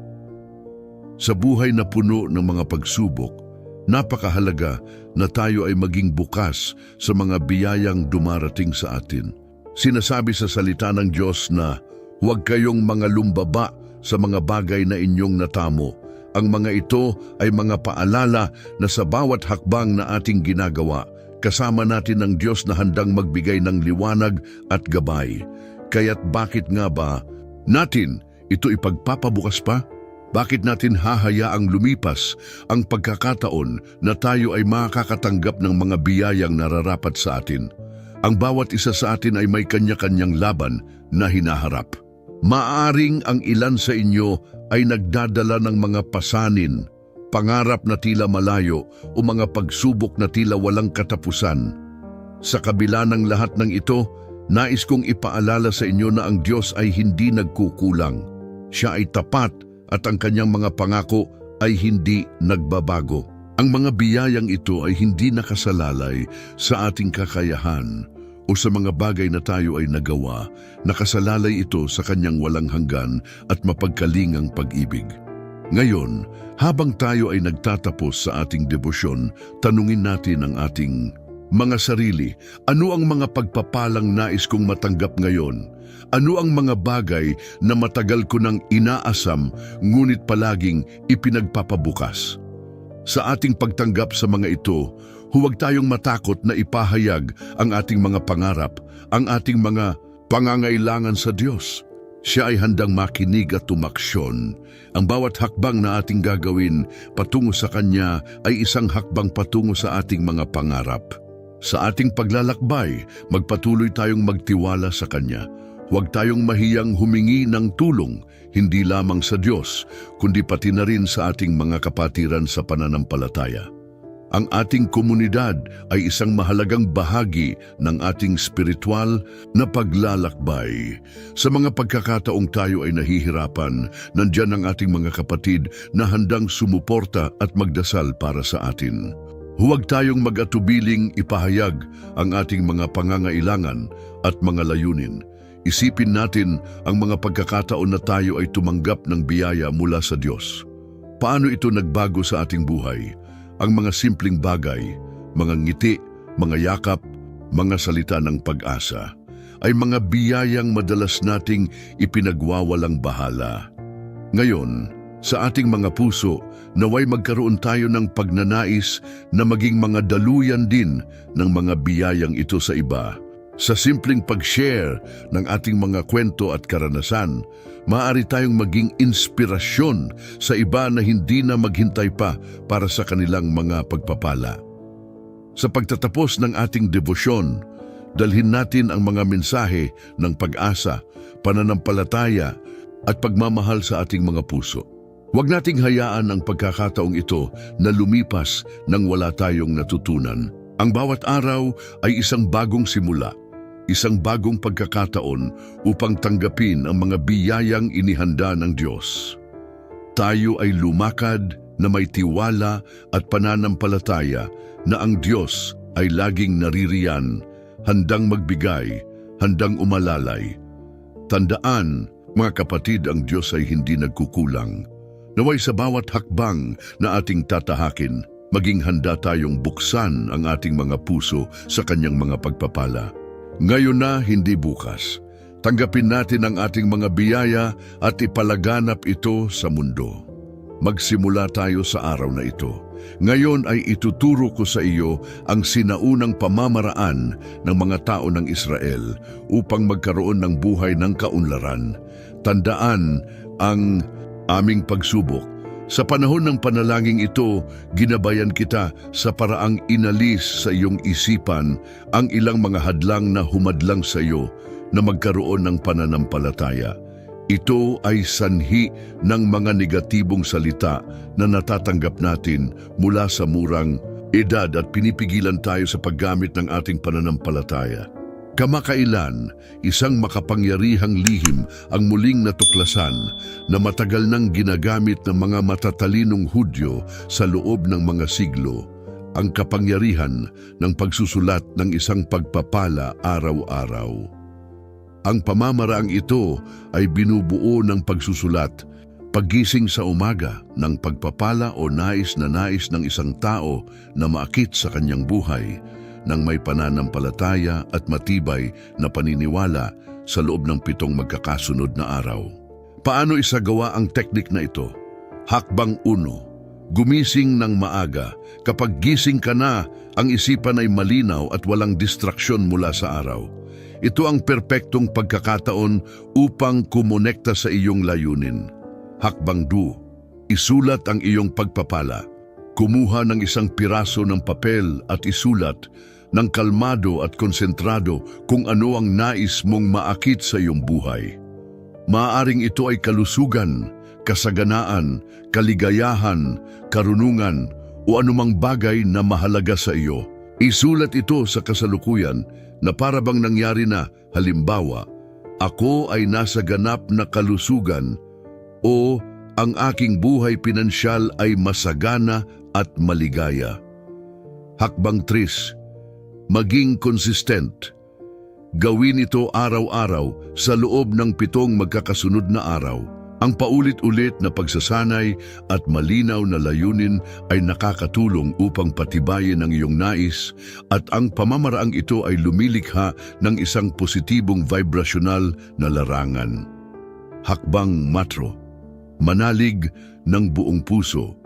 Sa buhay na puno ng mga pagsubok, napakahalaga na tayo ay maging bukas sa mga biyayang dumarating sa atin. Sinasabi sa salita ng Diyos na huwag kayong mga lumbaba sa mga bagay na inyong natamo. Ang mga ito ay mga paalala na sa bawat hakbang na ating ginagawa, kasama natin ang Diyos na handang magbigay ng liwanag at gabay. Kaya't bakit nga ba natin ito ipagpapabukas pa? Bakit natin hahayaang lumipas ang pagkakataon na tayo ay makakatanggap ng mga biyayang nararapat sa atin? Ang bawat isa sa atin ay may kanya-kanyang laban na hinaharap. Maaring ang ilan sa inyo ay nagdadala ng mga pasanin, pangarap na tila malayo o mga pagsubok na tila walang katapusan. Sa kabila ng lahat ng ito, nais kong ipaalala sa inyo na ang Diyos ay hindi nagkukulang. Siya ay tapat at ang kanyang mga pangako ay hindi nagbabago. Ang mga biyayang ito ay hindi nakasalalay sa ating kakayahan o sa mga bagay na tayo ay nagawa. Nakasalalay ito sa kanyang walang hanggan at mapagkalingang pag-ibig. Ngayon, habang tayo ay nagtatapos sa ating debosyon, tanungin natin ang ating mga sarili. Ano ang mga pagpapalang nais kong matanggap ngayon? Ano ang mga bagay na matagal ko nang inaasam ngunit palaging ipinagpapabukas? Sa ating pagtanggap sa mga ito, huwag tayong matakot na ipahayag ang ating mga pangarap, ang ating mga pangangailangan sa Diyos. Siya ay handang makinig at tumaksyon. Ang bawat hakbang na ating gagawin patungo sa Kanya ay isang hakbang patungo sa ating mga pangarap. Sa ating paglalakbay, magpatuloy tayong magtiwala sa Kanya. Huwag tayong mahiyang humingi ng tulong, hindi lamang sa Diyos, kundi pati na rin sa ating mga kapatiran sa pananampalataya. Ang ating komunidad ay isang mahalagang bahagi ng ating spiritual na paglalakbay. Sa mga pagkakataong tayo ay nahihirapan, nandiyan ang ating mga kapatid na handang sumuporta at magdasal para sa atin. Huwag tayong mag-atubiling ipahayag ang ating mga pangangailangan at mga layunin. Isipin natin ang mga pagkakataon na tayo ay tumanggap ng biyaya mula sa Diyos. Paano ito nagbago sa ating buhay? Ang mga simpleng bagay, mga ngiti, mga yakap, mga salita ng pag-asa, ay mga biyayang madalas nating ipinagwawalang bahala. Ngayon, sa ating mga puso, naway magkaroon tayo ng pagnanais na maging mga daluyan din ng mga biyayang ito sa iba. Sa simpleng pag-share ng ating mga kwento at karanasan, maaari tayong maging inspirasyon sa iba na hindi na maghintay pa para sa kanilang mga pagpapala. Sa pagtatapos ng ating debosyon, dalhin natin ang mga mensahe ng pag-asa, pananampalataya at pagmamahal sa ating mga puso. Huwag nating hayaan ang pagkakataong ito na lumipas nang wala tayong natutunan. Ang bawat araw ay isang bagong simula. Isang bagong pagkakataon upang tanggapin ang mga biyayang inihanda ng Diyos. Tayo ay lumakad na may tiwala at pananampalataya na ang Diyos ay laging naririyan, handang magbigay, handang umalalay. Tandaan, mga kapatid, ang Diyos ay hindi nagkukulang. Naway sa bawat hakbang na ating tatahakin, maging handa tayong buksan ang ating mga puso sa Kanyang mga pagpapala. Ngayon na, hindi bukas. Tanggapin natin ang ating mga biyaya at ipalaganap ito sa mundo. Magsimula tayo sa araw na ito. Ngayon ay ituturo ko sa iyo ang sinaunang pamamaraan ng mga tao ng Israel upang magkaroon ng buhay ng kaunlaran. Tandaan ang aming pagsubok. Sa panahon ng panalangin ito, ginabayan kita sa paraang inalis sa iyong isipan ang ilang mga hadlang na humadlang sa iyo na magkaroon ng pananampalataya. Ito ay sanhi ng mga negatibong salita na natatanggap natin mula sa murang edad at pinipigilan tayo sa paggamit ng ating pananampalataya. Kamakailan, isang makapangyarihang lihim ang muling natuklasan na matagal nang ginagamit ng mga matatalinong Hudyo sa loob ng mga siglo, ang kapangyarihan ng pagsusulat ng isang pagpapala araw-araw. Ang pamamaraang ito ay binubuo ng pagsusulat, paggising sa umaga ng pagpapala o nais ng isang tao na maakit sa kanyang buhay ng may pananampalataya at matibay na paniniwala sa loob ng 7 magkakasunod na araw. Paano isagawa ang teknik na ito? Hakbang 1. Gumising ng maaga. Kapag gising ka na, ang isipan ay malinaw at walang distraksyon mula sa araw. Ito ang perpektong pagkakataon upang kumonekta sa iyong layunin. Hakbang 2. Isulat ang iyong pagpapala. Kumuha ng isang piraso ng papel at isulat ng kalmado at konsentrado kung ano ang nais mong maakit sa iyong buhay. Maaaring ito ay kalusugan, kasaganaan, kaligayahan, karunungan o anumang bagay na mahalaga sa iyo. Isulat ito sa kasalukuyan na para bang nangyari na, halimbawa, ako ay nasa ganap na kalusugan o ang aking buhay pinansyal ay masagana at maligaya. Hakbang 3. Maging consistent. Gawin ito araw-araw sa loob ng 7 magkakasunod na araw. Ang paulit-ulit na pagsasanay at malinaw na layunin ay nakakatulong upang patibayin ang iyong nais at ang pamamaraang ito ay lumilikha ng isang positibong vibrasyonal na larangan. Hakbang 4. Manalig ng buong puso.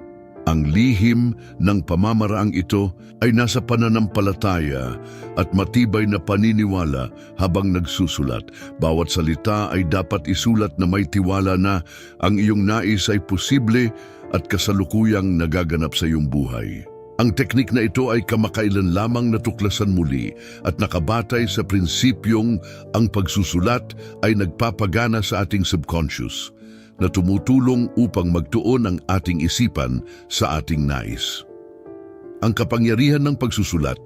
Ang lihim ng pamamaraang ito ay nasa pananampalataya at matibay na paniniwala habang nagsusulat. Bawat salita ay dapat isulat na may tiwala na ang iyong nais ay posible at kasalukuyang nagaganap sa iyong buhay. Ang teknik na ito ay kamakailan lamang natuklasan muli at nakabatay sa prinsipyong ang pagsusulat ay nagpapagana sa ating subconscious na tumutulong upang magtuon ang ating isipan sa ating nais. Ang kapangyarihan ng pagsusulat,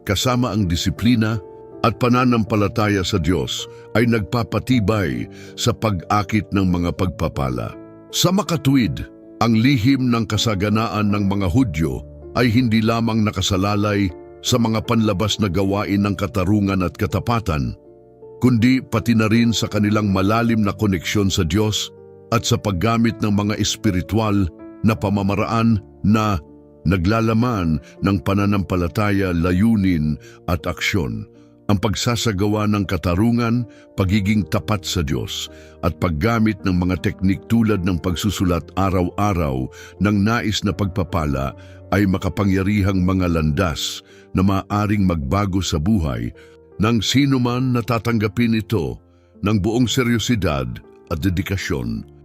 kasama ang disiplina at pananampalataya sa Diyos ay nagpapatibay sa pag-akit ng mga pagpapala. Sa makatuwid, ang lihim ng kasaganaan ng mga Hudyo ay hindi lamang nakasalalay sa mga panlabas na gawain ng katarungan at katapatan, kundi pati na rin sa kanilang malalim na koneksyon sa Diyos at sa paggamit ng mga espiritual na pamamaraan na naglalaman ng pananampalataya, layunin at aksyon. Ang pagsasagawa ng katarungan, pagiging tapat sa Diyos at paggamit ng mga teknik tulad ng pagsusulat araw-araw ng nais na pagpapala ay makapangyarihang mga landas na maaaring magbago sa buhay ng sino man na tatanggapin ito ng buong seryosidad at dedikasyon.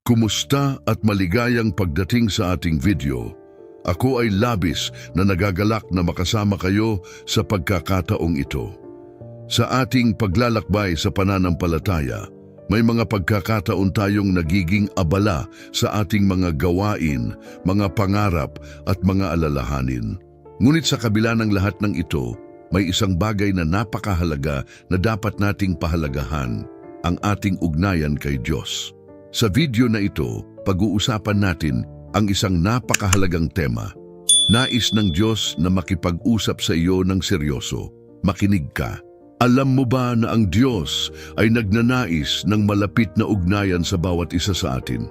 Kumusta at maligayang pagdating sa ating video. Ako ay labis na nagagalak na makasama kayo sa pagkakataong ito. Sa ating paglalakbay sa pananampalataya, may mga pagkakataon tayong nagiging abala sa ating mga gawain, mga pangarap at mga alalahanin. Ngunit sa kabila ng lahat ng ito, may isang bagay na napakahalaga na dapat nating pahalagahan, ang ating ugnayan kay Diyos. Sa video na ito, pag-uusapan natin ang isang napakahalagang tema. Nais ng Diyos na makipag-usap sa iyo ng seryoso. Makinig ka. Alam mo ba na ang Diyos ay nagnanais ng malapit na ugnayan sa bawat isa sa atin?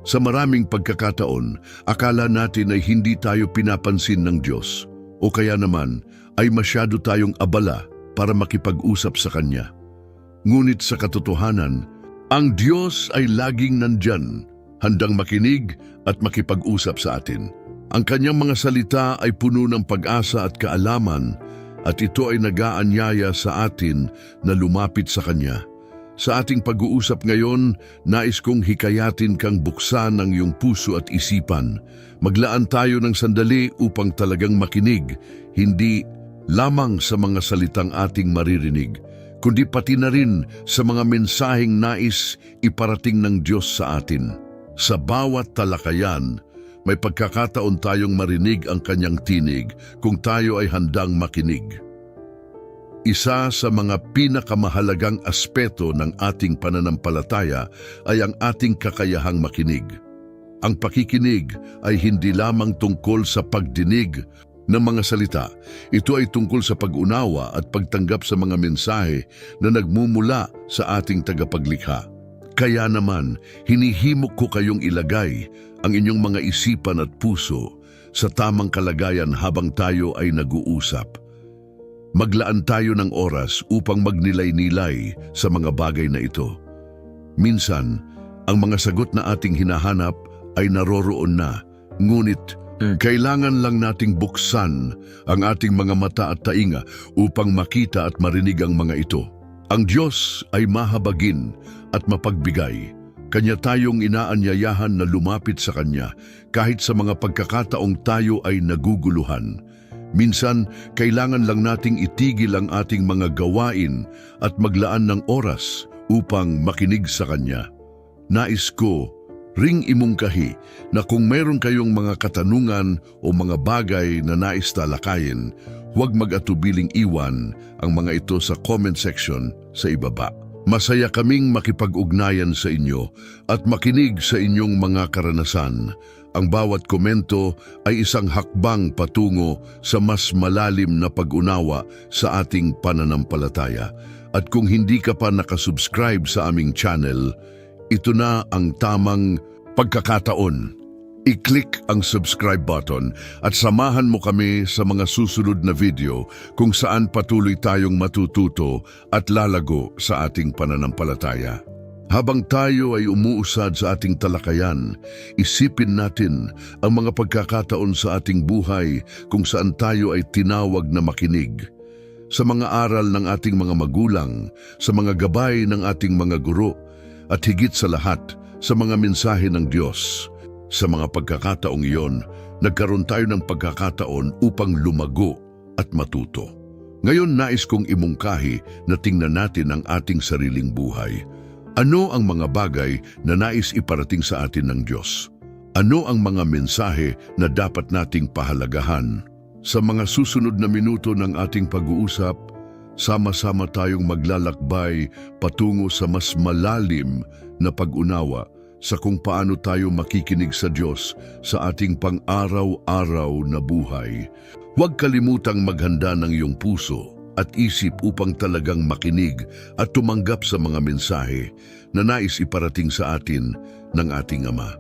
Sa maraming pagkakataon, akala natin ay hindi tayo pinapansin ng Diyos o kaya naman ay masyado tayong abala para makipag-usap sa Kanya. Ngunit sa katotohanan, ang Diyos ay laging nandyan, handang makinig at makipag-usap sa atin. Ang Kanyang mga salita ay puno ng pag-asa at kaalaman, at ito ay nag-aanyaya sa atin na lumapit sa Kanya. Sa ating pag-uusap ngayon, nais kong hikayatin kang buksan ang iyong puso at isipan. Maglaan tayo ng sandali upang talagang makinig, hindi lamang sa mga salitang ating maririnig, kundi pati na rin sa mga mensaheng nais iparating ng Diyos sa atin. Sa bawat talakayan, may pagkakataon tayong marinig ang Kanyang tinig kung tayo ay handang makinig. Isa sa mga pinakamahalagang aspeto ng ating pananampalataya ay ang ating kakayahang makinig. Ang pakikinig ay hindi lamang tungkol sa pagdinig ng mga salita. Ito ay tungkol sa pag-unawa at pagtanggap sa mga mensahe na nagmumula sa ating tagapaglikha. Kaya naman, hinihimok ko kayong ilagay ang inyong mga isipan at puso sa tamang kalagayan habang tayo ay nag-uusap. Maglaan tayo ng oras upang magnilay-nilay sa mga bagay na ito. Minsan, ang mga sagot na ating hinahanap ay naroroon na, ngunit kailangan lang nating buksan ang ating mga mata at tainga upang makita at marinig ang mga ito. Ang Diyos ay mahabagin at mapagbigay. Kanya tayong inaanyayahan na lumapit sa Kanya kahit sa mga pagkakataong tayo ay naguguluhan. Minsan, kailangan lang nating itigil ang ating mga gawain at maglaan ng oras upang makinig sa Kanya. Nais ko ring imungkahi na kung mayroon kayong mga katanungan o mga bagay na nais talakayin, huwag mag-atubiling iwan ang mga ito sa comment section sa ibaba. Masaya kaming makipag-ugnayan sa inyo at makinig sa inyong mga karanasan. Ang bawat komento ay isang hakbang patungo sa mas malalim na pag-unawa sa ating pananampalataya. At kung hindi ka pa nakasubscribe sa aming channel, ito na ang tamang pagkakataon. I-click ang subscribe button at samahan mo kami sa mga susunod na video kung saan patuloy tayong matututo at lalago sa ating pananampalataya. Habang tayo ay umuusad sa ating talakayan, isipin natin ang mga pagkakataon sa ating buhay kung saan tayo ay tinawag na makinig. Sa mga aral ng ating mga magulang, sa mga gabay ng ating mga guro, at higit sa lahat, sa mga mensahe ng Diyos. Sa mga pagkakataong iyon, nagkaroon tayo ng pagkakataon upang lumago at matuto. Ngayon nais kong imungkahi na tingnan natin ang ating sariling buhay. Ano ang mga bagay na nais iparating sa atin ng Diyos? Ano ang mga mensahe na dapat nating pahalagahan? Sa mga susunod na minuto ng ating pag-uusap, sama-sama tayong maglalakbay patungo sa mas malalim na pag-unawa sa kung paano tayo makikinig sa Diyos sa ating pang-araw-araw na buhay. Huwag kalimutang maghanda ng iyong puso at isip upang talagang makinig at tumanggap sa mga mensahe na nais iparating sa atin ng ating Ama.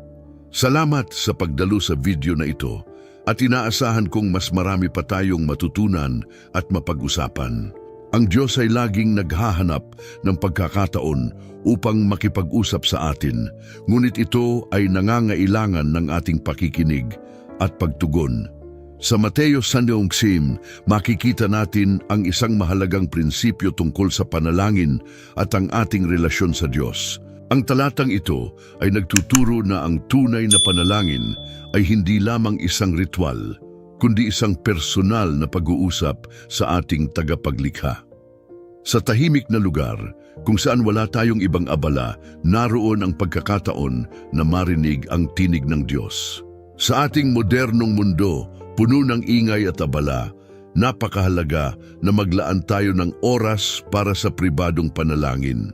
Salamat sa pagdalo sa video na ito at inaasahan kong mas marami pa tayong matutunan at mapag-usapan. Ang Diyos ay laging naghahanap ng pagkakataon upang makipag-usap sa atin, ngunit ito ay nangangailangan ng ating pakikinig at pagtugon. Sa Mateo 6, makikita natin ang isang mahalagang prinsipyo tungkol sa panalangin at ang ating relasyon sa Diyos. Ang talatang ito ay nagtuturo na ang tunay na panalangin ay hindi lamang isang ritual, kundi isang personal na pag-uusap sa ating tagapaglikha. Sa tahimik na lugar, kung saan wala tayong ibang abala, naroon ang pagkakataon na marinig ang tinig ng Diyos. Sa ating modernong mundo, puno ng ingay at abala, napakahalaga na maglaan tayo ng oras para sa pribadong panalangin.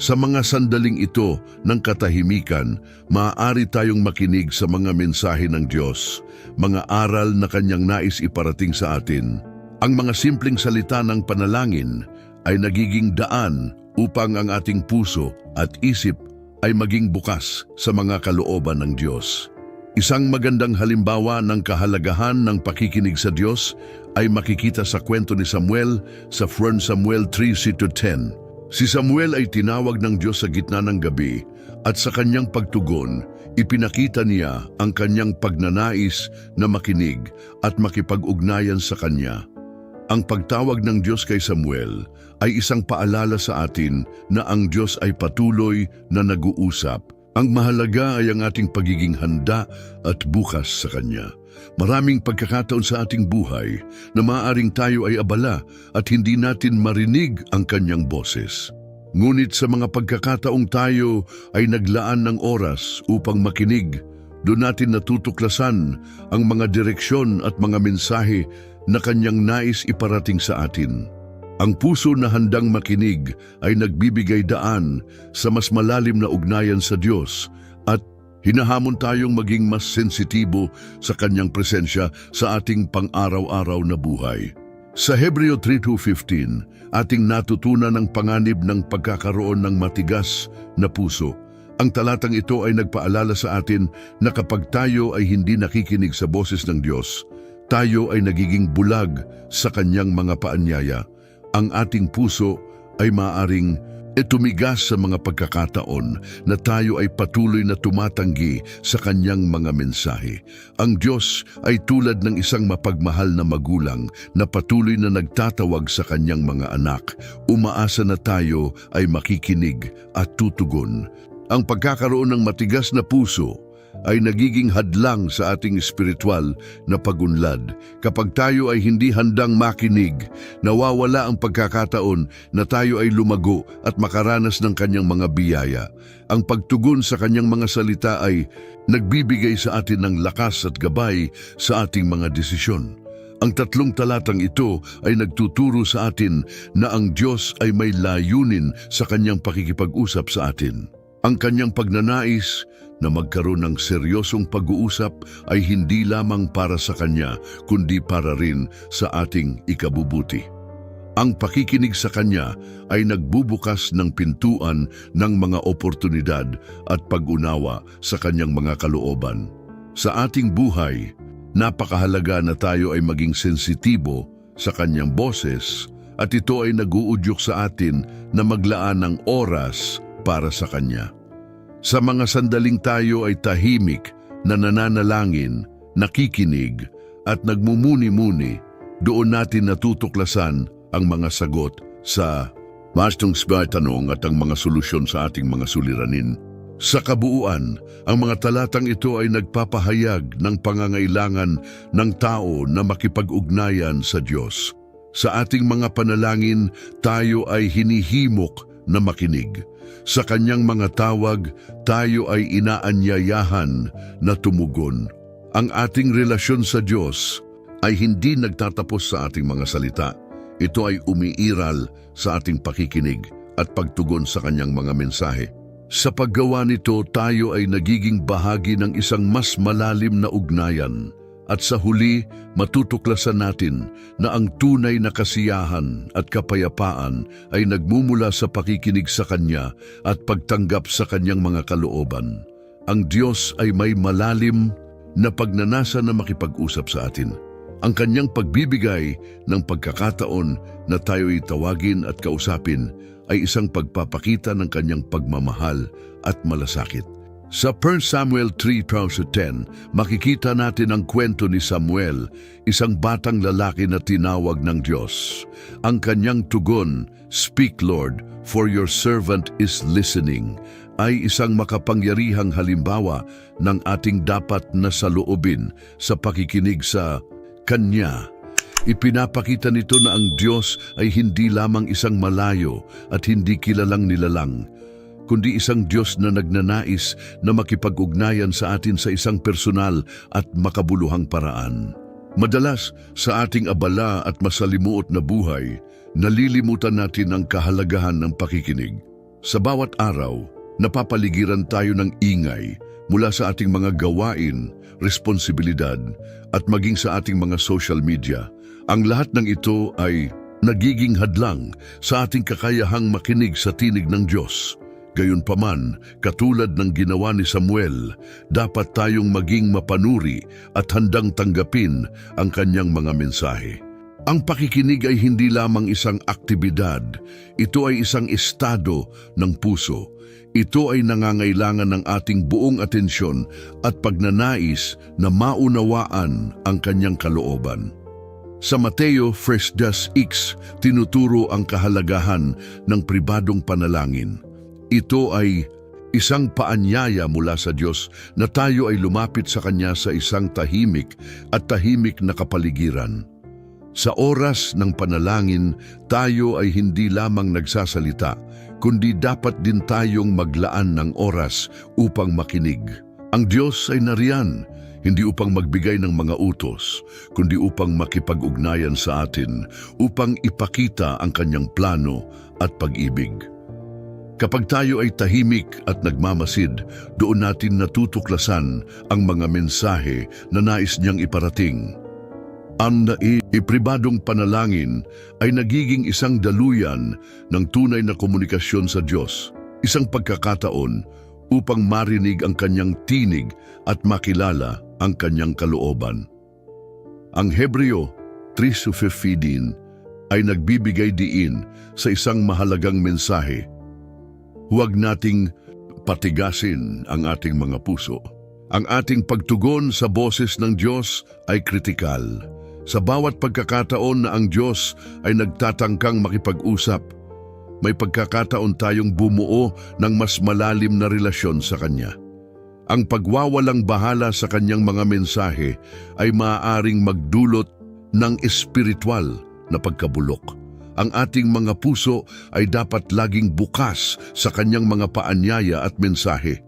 Sa mga sandaling ito ng katahimikan, maaari tayong makinig sa mga mensahe ng Diyos, mga aral na Kanyang nais iparating sa atin. Ang mga simpleng salita ng panalangin ay nagiging daan upang ang ating puso at isip ay maging bukas sa mga kalooban ng Diyos. Isang magandang halimbawa ng kahalagahan ng pakikinig sa Diyos ay makikita sa kwento ni Samuel sa 1 Samuel 3:10. Si Samuel ay tinawag ng Diyos sa gitna ng gabi at sa kanyang pagtugon, ipinakita niya ang kanyang pagnanais na makinig at makipag-ugnayan sa kanya. Ang pagtawag ng Diyos kay Samuel ay isang paalala sa atin na ang Diyos ay patuloy na nag-uusap. Ang mahalaga ay ang ating pagiging handa at bukas sa Kanya. Maraming pagkakataon sa ating buhay na maaaring tayo ay abala at hindi natin marinig ang Kanyang boses. Ngunit sa mga pagkakataong tayo ay naglaan ng oras upang makinig, doon natin natutuklasan ang mga direksyon at mga mensahe na Kanyang nais iparating sa atin. Ang puso na handang makinig ay nagbibigay daan sa mas malalim na ugnayan sa Diyos at hinahamon tayong maging mas sensitibo sa Kanyang presensya sa ating pang-araw-araw na buhay. Sa Hebreo 3:15, ating natutunan ang panganib ng pagkakaroon ng matigas na puso. Ang talatang ito ay nagpaalala sa atin na kapag tayo ay hindi nakikinig sa boses ng Diyos, tayo ay nagiging bulag sa Kanyang mga paanyaya. Ang ating puso ay maaaring tumigas sa mga pagkakataon na tayo ay patuloy na tumatanggi sa Kanyang mga mensahe. Ang Diyos ay tulad ng isang mapagmahal na magulang na patuloy na nagtatawag sa Kanyang mga anak. Umaasa na tayo ay makikinig at tutugon. Ang pagkakaroon ng matigas na puso ay nagiging hadlang sa ating espiritual na pagunlad. Kapag tayo ay hindi handang makinig, nawawala ang pagkakataon na tayo ay lumago at makaranas ng Kanyang mga biyaya. Ang pagtugon sa Kanyang mga salita ay nagbibigay sa atin ng lakas at gabay sa ating mga desisyon. Ang tatlong talatang ito ay nagtuturo sa atin na ang Diyos ay may layunin sa Kanyang pakikipag-usap sa atin. Ang Kanyang pagnanais na magkaroon ng seryosong pag-uusap ay hindi lamang para sa Kanya, kundi para rin sa ating ikabubuti. Ang pakikinig sa Kanya ay nagbubukas ng pintuan ng mga oportunidad at pag-unawa sa Kanyang mga kalooban. Sa ating buhay, napakahalaga na tayo ay maging sensitibo sa Kanyang boses at ito ay nag-uudyok sa atin na maglaan ng oras para sa Kanya. Sa mga sandaling tayo ay tahimik na nananalangin, nakikinig at nagmumuni-muni, doon natin natutuklasan ang mga sagot sa mastong tanong at ang mga solusyon sa ating mga suliranin. Sa kabuuan, ang mga talatang ito ay nagpapahayag ng pangangailangan ng tao na makipag-ugnayan sa Diyos. Sa ating mga panalangin, tayo ay hinihimok na makinig. Sa Kanyang mga tawag, tayo ay inaanyayahan na tumugon. Ang ating relasyon sa Diyos ay hindi nagtatapos sa ating mga salita. Ito ay umiiral sa ating pakikinig at pagtugon sa Kanyang mga mensahe. Sa paggawa nito, tayo ay nagiging bahagi ng isang mas malalim na ugnayan. At sa huli, matutuklasan natin na ang tunay na kasiyahan at kapayapaan ay nagmumula sa pakikinig sa Kanya at pagtanggap sa Kanyang mga kalooban. Ang Diyos ay may malalim na pagnanasa na makipag-usap sa atin. Ang Kanyang pagbibigay ng pagkakataon na tayo'y tawagin at kausapin ay isang pagpapakita ng Kanyang pagmamahal at malasakit. Sa 1 Samuel 3:10, makikita natin ang kwento ni Samuel, isang batang lalaki na tinawag ng Diyos. Ang kanyang tugon, "Speak Lord, for your servant is listening," ay isang makapangyarihang halimbawa ng ating dapat na saloobin sa pakikinig sa Kanya. Ipinapakita nito na ang Diyos ay hindi lamang isang malayo at hindi kilalang nilalang, kundi isang Diyos na nagnanais na makipag-ugnayan sa atin sa isang personal at makabuluhang paraan. Madalas sa ating abala at masalimuot na buhay, nalilimutan natin ang kahalagahan ng pakikinig. Sa bawat araw, napapaligiran tayo ng ingay mula sa ating mga gawain, responsibilidad at maging sa ating mga social media. Ang lahat ng ito ay nagiging hadlang sa ating kakayahang makinig sa tinig ng Diyos. Gayunpaman, katulad ng ginawa ni Samuel, dapat tayong maging mapanuri at handang tanggapin ang kanyang mga mensahe. Ang pakikinig ay hindi lamang isang aktibidad, ito ay isang estado ng puso. Ito ay nangangailangan ng ating buong atensyon at pagnanais na maunawaan ang kanyang kalooban. Sa Mateo 1:6, tinuturo ang kahalagahan ng pribadong panalangin. Ito ay isang paanyaya mula sa Diyos na tayo ay lumapit sa Kanya sa isang tahimik at tahimik na kapaligiran. Sa oras ng panalangin, tayo ay hindi lamang nagsasalita, kundi dapat din tayong maglaan ng oras upang makinig. Ang Diyos ay nariyan, hindi upang magbigay ng mga utos, kundi upang makipag-ugnayan sa atin, upang ipakita ang Kanyang plano at pag-ibig. Kapag tayo ay tahimik at nagmamasid, doon natin natutuklasan ang mga mensahe na nais niyang iparating. Ang pribadong panalangin ay nagiging isang daluyan ng tunay na komunikasyon sa Diyos, isang pagkakataon upang marinig ang kanyang tinig at makilala ang kanyang kalooban. Ang Hebreo 3:15 ay nagbibigay diin sa isang mahalagang mensahe. Huwag nating patigasin ang ating mga puso. Ang ating pagtugon sa boses ng Diyos ay kritikal. Sa bawat pagkakataon na ang Diyos ay nagtatangkang makipag-usap, may pagkakataon tayong bumuo ng mas malalim na relasyon sa Kanya. Ang pagwawalang bahala sa Kanyang mga mensahe ay maaaring magdulot ng espiritual na pagkabulok. Ang ating mga puso ay dapat laging bukas sa Kanyang mga paanyaya at mensahe.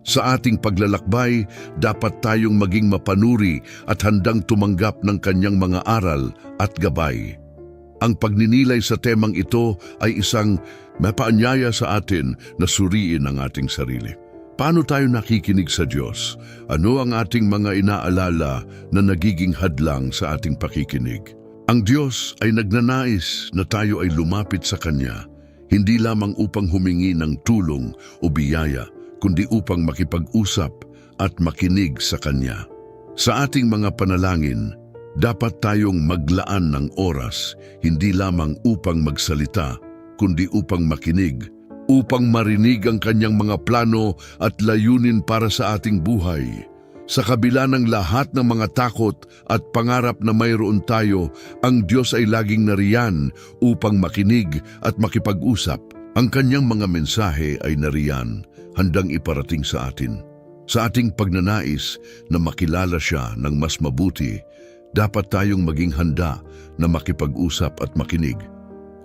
Sa ating paglalakbay, dapat tayong maging mapanuri at handang tumanggap ng Kanyang mga aral at gabay. Ang pagninilay sa temang ito ay isang mapaanyaya sa atin na suriin ang ating sarili. Paano tayo nakikinig sa Diyos? Ano ang ating mga inaalala na nagiging hadlang sa ating pakikinig? Ang Diyos ay nagnanais na tayo ay lumapit sa Kanya, hindi lamang upang humingi ng tulong o biyaya, kundi upang makipag-usap at makinig sa Kanya. Sa ating mga panalangin, dapat tayong maglaan ng oras, hindi lamang upang magsalita, kundi upang makinig, upang marinig ang Kanyang mga plano at layunin para sa ating buhay. Sa kabila ng lahat ng mga takot at pangarap na mayroon tayo, ang Diyos ay laging nariyan upang makinig at makipag-usap. Ang Kanyang mga mensahe ay nariyan, handang iparating sa atin. Sa ating pagnanais na makilala siya ng mas mabuti, dapat tayong maging handa na makipag-usap at makinig.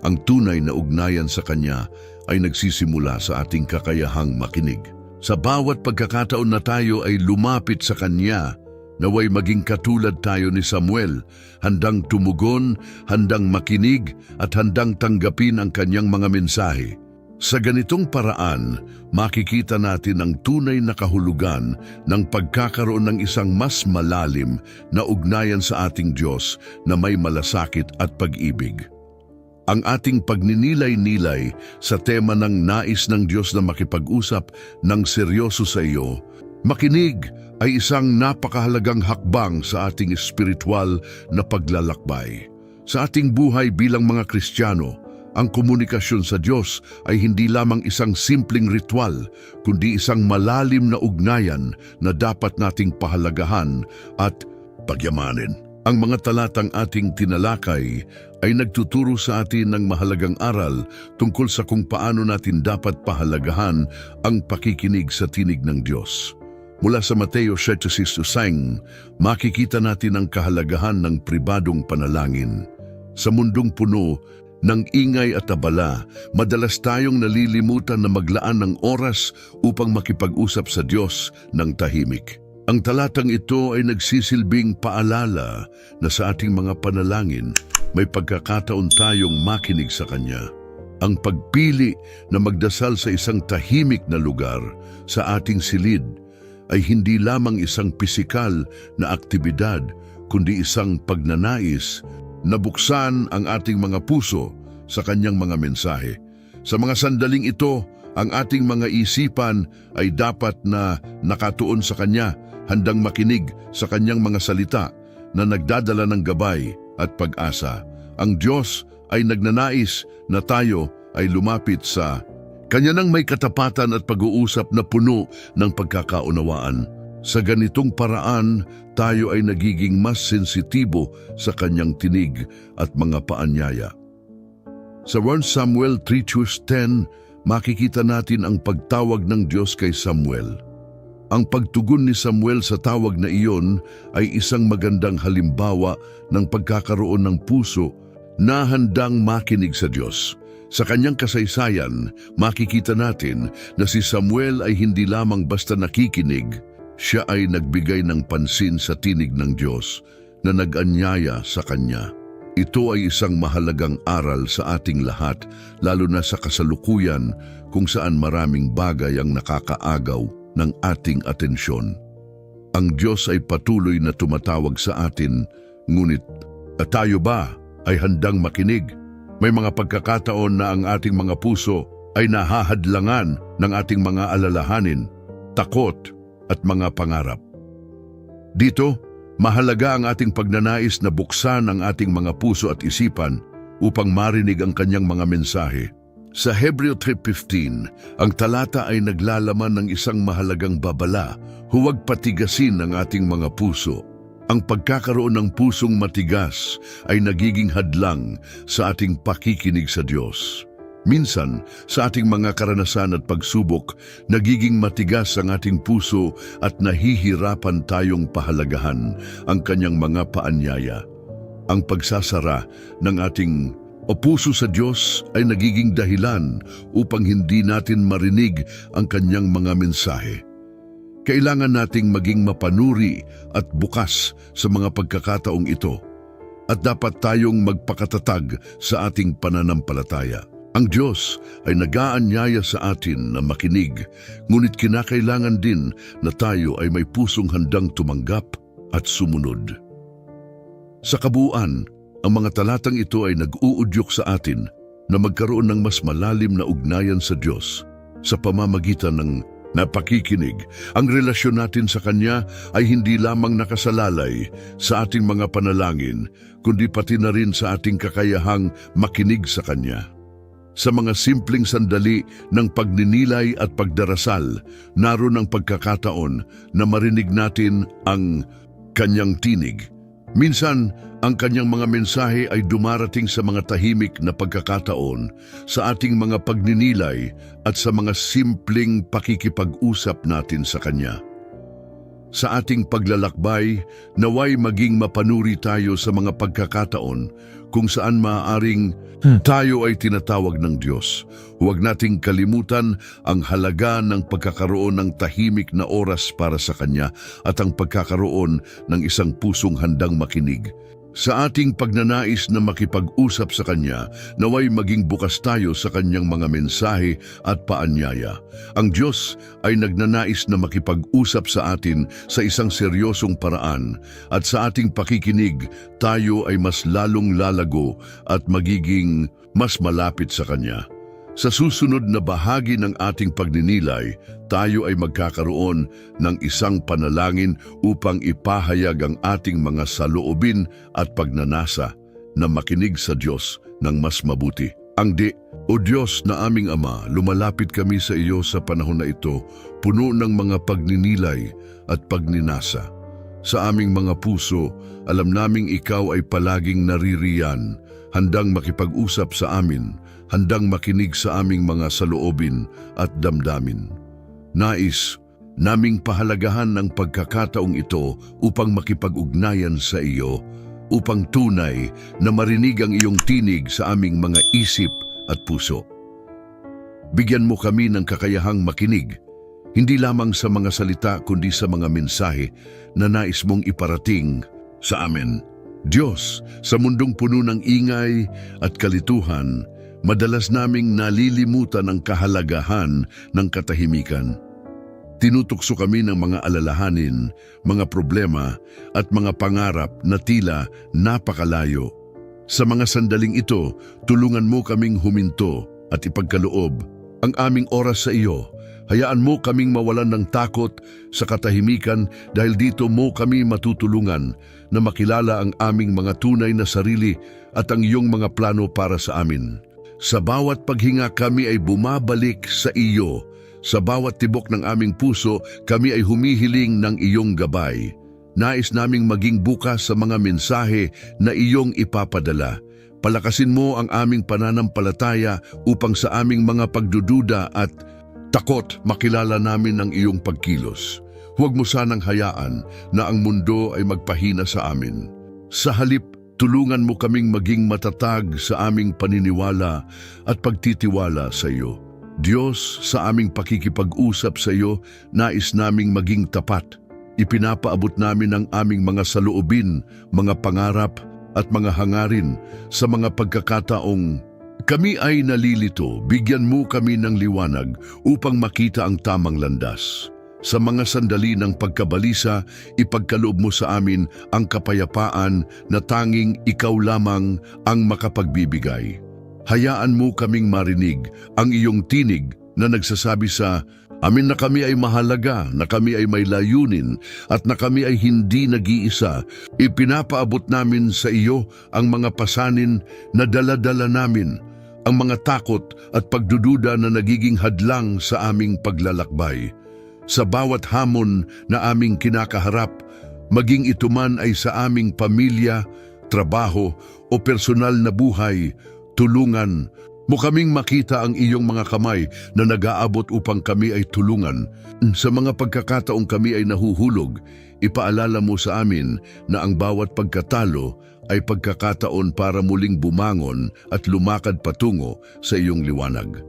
Ang tunay na ugnayan sa Kanya ay nagsisimula sa ating kakayahang makinig. Sa bawat pagkakataon na tayo ay lumapit sa Kanya, naway maging katulad tayo ni Samuel, handang tumugon, handang makinig at handang tanggapin ang Kanyang mga mensahe. Sa ganitong paraan, makikita natin ang tunay na kahulugan ng pagkakaroon ng isang mas malalim na ugnayan sa ating Diyos na may malasakit at pag-ibig. Ang ating pagninilay-nilay sa tema ng nais ng Diyos na makipag-usap ng seryoso sa iyo, makinig ay isang napakahalagang hakbang sa ating espiritual na paglalakbay. Sa ating buhay bilang mga Kristiyano, ang komunikasyon sa Diyos ay hindi lamang isang simpleng ritual, kundi isang malalim na ugnayan na dapat nating pahalagahan at pagyamanin. Ang mga talatang ating tinalakay ay nagtuturo sa atin ng mahalagang aral tungkol sa kung paano natin dapat pahalagahan ang pakikinig sa tinig ng Diyos. Mula sa Mateo 7:6, makikita natin ang kahalagahan ng pribadong panalangin. Sa mundong puno ng ingay at abala, madalas tayong nalilimutan na maglaan ng oras upang makipag-usap sa Diyos ng tahimik. Ang talatang ito ay nagsisilbing paalala na sa ating mga panalangin, may pagkakataon tayong makinig sa Kanya. Ang pagpili na magdasal sa isang tahimik na lugar sa ating silid ay hindi lamang isang pisikal na aktibidad, kundi isang pagnanais nabuksan ang ating mga puso sa kanyang mga mensahe. Sa mga sandaling ito, ang ating mga isipan ay dapat na nakatuon sa Kanya, handang makinig sa Kanyang mga salita na nagdadala ng gabay at pag-asa. Ang Diyos ay nagnanais na tayo ay lumapit sa Kanya nang may katapatan at pag-uusap na puno ng pagkakaunawaan. Sa ganitong paraan, tayo ay nagiging mas sensitibo sa Kanyang tinig at mga paanyaya. Sa 1 Samuel 3:10, makikita natin ang pagtawag ng Diyos kay Samuel. Ang pagtugon ni Samuel sa tawag na iyon ay isang magandang halimbawa ng pagkakaroon ng puso na handang makinig sa Diyos. Sa kanyang kasaysayan, makikita natin na si Samuel ay hindi lamang basta nakikinig, siya ay nagbigay ng pansin sa tinig ng Diyos na nag-anyaya sa kanya. Ito ay isang mahalagang aral sa ating lahat, lalo na sa kasalukuyan kung saan maraming bagay ang nakakaagaw ng ating atensyon. Ang Diyos ay patuloy na tumatawag sa atin, ngunit tayo ba ay handang makinig? May mga pagkakataon na ang ating mga puso ay nahahadlangan ng ating mga alalahanin, takot at mga pangarap. Dito, mahalaga ang ating pagnanais na buksan ang ating mga puso at isipan upang marinig ang kanyang mga mensahe. Sa Hebreo 3:15, ang talata ay naglalaman ng isang mahalagang babala, huwag patigasin ang ating mga puso. Ang pagkakaroon ng pusong matigas ay nagiging hadlang sa ating pakikinig sa Diyos. Minsan, sa ating mga karanasan at pagsubok, nagiging matigas ang ating puso at nahihirapan tayong pahalagahan ang kanyang mga paanyaya. Ang pagsasara ng ating puso sa Diyos ay nagiging dahilan upang hindi natin marinig ang kanyang mga mensahe. Kailangan nating maging mapanuri at bukas sa mga pagkakataong ito at dapat tayong magpakatatag sa ating pananampalataya. Ang Diyos ay nag-aanyaya sa atin na makinig, ngunit kinakailangan din na tayo ay may pusong handang tumanggap at sumunod. Sa kabuuan, ang mga talatang ito ay nag-uudyok sa atin na magkaroon ng mas malalim na ugnayan sa Diyos sa pamamagitan ng napakikinig. Ang relasyon natin sa Kanya ay hindi lamang nakasalalay sa ating mga panalangin, kundi pati na rin sa ating kakayahang makinig sa Kanya. Sa mga simpleng sandali ng pagninilay at pagdarasal, naroon ang pagkakataon na marinig natin ang Kanyang tinig. Minsan, ang Kanyang mga mensahe ay dumarating sa mga tahimik na pagkakataon, sa ating mga pagninilay at sa mga simpleng pakikipag-usap natin sa Kanya. Sa ating paglalakbay, naway maging mapanuri tayo sa mga pagkakataon kung saan maaaring tayo ay tinatawag ng Diyos. Huwag nating kalimutan ang halaga ng pagkakaroon ng tahimik na oras para sa Kanya at ang pagkakaroon ng isang pusong handang makinig. Sa ating pagnanais na makipag-usap sa Kanya, naway maging bukas tayo sa Kanyang mga mensahe at paanyaya. Ang Diyos ay nagnanais na makipag-usap sa atin sa isang seryosong paraan, at sa ating pakikinig, tayo ay mas lalong lalago at magiging mas malapit sa Kanya. Sa susunod na bahagi ng ating pagninilay, tayo ay magkakaroon ng isang panalangin upang ipahayag ang ating mga saloobin at pagnanasa na makinig sa Diyos ng mas mabuti. O Diyos na aming Ama, lumalapit kami sa iyo sa panahon na ito, puno ng mga pagninilay at pagninasa. Sa aming mga puso, alam naming ikaw ay palaging naririyan, handang makipag-usap sa amin, handang makinig sa aming mga saloobin at damdamin. Nais naming pahalagahan ang pagkakataong ito upang makipag-ugnayan sa iyo, upang tunay na marinig ang iyong tinig sa aming mga isip at puso. Bigyan mo kami ng kakayahang makinig, hindi lamang sa mga salita kundi sa mga mensahe na nais mong iparating sa amin. Diyos, sa mundong puno ng ingay at kalituhan, madalas naming nalilimutan ang kahalagahan ng katahimikan. Tinutukso kami ng mga alalahanin, mga problema at mga pangarap na tila napakalayo. Sa mga sandaling ito, tulungan mo kaming huminto at ipagkaloob ang aming oras sa iyo. Hayaan mo kaming mawalan ng takot sa katahimikan dahil dito mo kami matutulungan na makilala ang aming mga tunay na sarili at ang iyong mga plano para sa amin. Sa bawat paghinga kami ay bumabalik sa iyo. Sa bawat tibok ng aming puso, kami ay humihiling ng iyong gabay. Nais naming maging bukas sa mga mensahe na iyong ipapadala. Palakasin mo ang aming pananampalataya upang sa aming mga pagdududa at takot makilala namin ang iyong pagkilos. Huwag mo sanang hayaan na ang mundo ay magpahina sa amin. Sa halip, tulungan mo kaming maging matatag sa aming paniniwala at pagtitiwala sa iyo. Diyos, sa aming pakikipag-usap sa iyo, nais naming maging tapat. Ipinapaabot namin ang aming mga saloobin, mga pangarap at mga hangarin sa mga pagkakataong kami ay nalilito. Bigyan mo kami ng liwanag upang makita ang tamang landas. Sa mga sandali ng pagkabalisa, ipagkaloob mo sa amin ang kapayapaan na tanging ikaw lamang ang makapagbibigay. Hayaan mo kaming marinig ang iyong tinig na nagsasabi sa amin na kami ay mahalaga, na kami ay may layunin, at na kami ay hindi nag-iisa. Ipinapaabot namin sa iyo ang mga pasanin na dala-dala namin, ang mga takot at pagdududa na nagiging hadlang sa aming paglalakbay. Sa bawat hamon na aming kinakaharap, maging ito man ay sa aming pamilya, trabaho o personal na buhay, tulungan mo kaming makita ang iyong mga kamay na nag-aabot upang kami ay tulungan. Sa mga pagkakataong kami ay nahuhulog, ipaalala mo sa amin na ang bawat pagkatalo ay pagkakataon para muling bumangon at lumakad patungo sa iyong liwanag.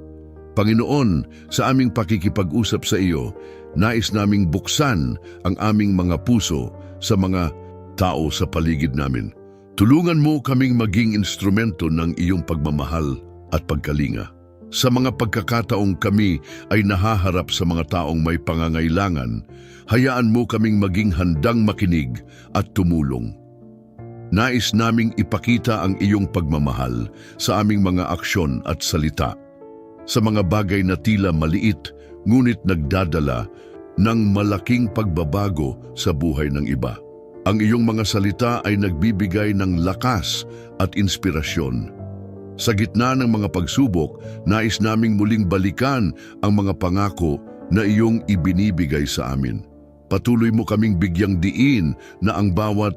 Panginoon, sa aming pakikipag-usap sa iyo, nais naming buksan ang aming mga puso sa mga tao sa paligid namin. Tulungan mo kaming maging instrumento ng iyong pagmamahal at pagkalinga. Sa mga pagkakataong kami ay nahaharap sa mga taong may pangangailangan, hayaan mo kaming maging handang makinig at tumulong. Nais naming ipakita ang iyong pagmamahal sa aming mga aksyon at salita. Sa mga bagay na tila maliit, ngunit nagdadala ng malaking pagbabago sa buhay ng iba. Ang iyong mga salita ay nagbibigay ng lakas at inspirasyon. Sa gitna ng mga pagsubok, nais naming muling balikan ang mga pangako na iyong ibinibigay sa amin. Patuloy mo kaming bigyang diin na ang bawat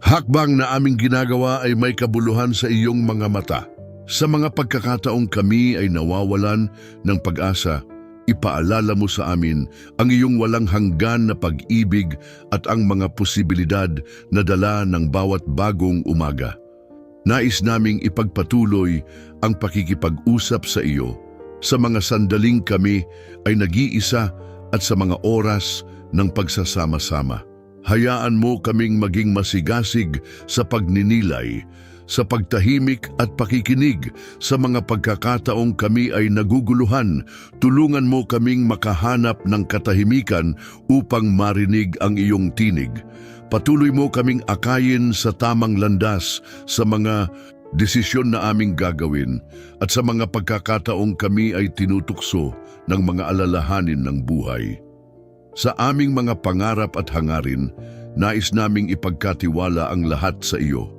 hakbang na aming ginagawa ay may kabuluhan sa iyong mga mata. Sa mga pagkakataong kami ay nawawalan ng pag-asa, ipaalala mo sa amin ang iyong walang hanggan na pag-ibig at ang mga posibilidad na dala ng bawat bagong umaga. Nais naming ipagpatuloy ang pakikipag-usap sa iyo sa mga sandaling kami ay nag-iisa at sa mga oras ng pagsasama-sama. Hayaan mo kaming maging masigasig sa pagninilay, sa pagtahimik at pakikinig sa mga pagkakataong kami ay naguguluhan. Tulungan mo kaming makahanap ng katahimikan upang marinig ang iyong tinig. Patuloy mo kaming akayin sa tamang landas sa mga desisyon na aming gagawin at sa mga pagkakataong kami ay tinutukso ng mga alalahanin ng buhay. Sa aming mga pangarap at hangarin, nais naming ipagkatiwala ang lahat sa iyo.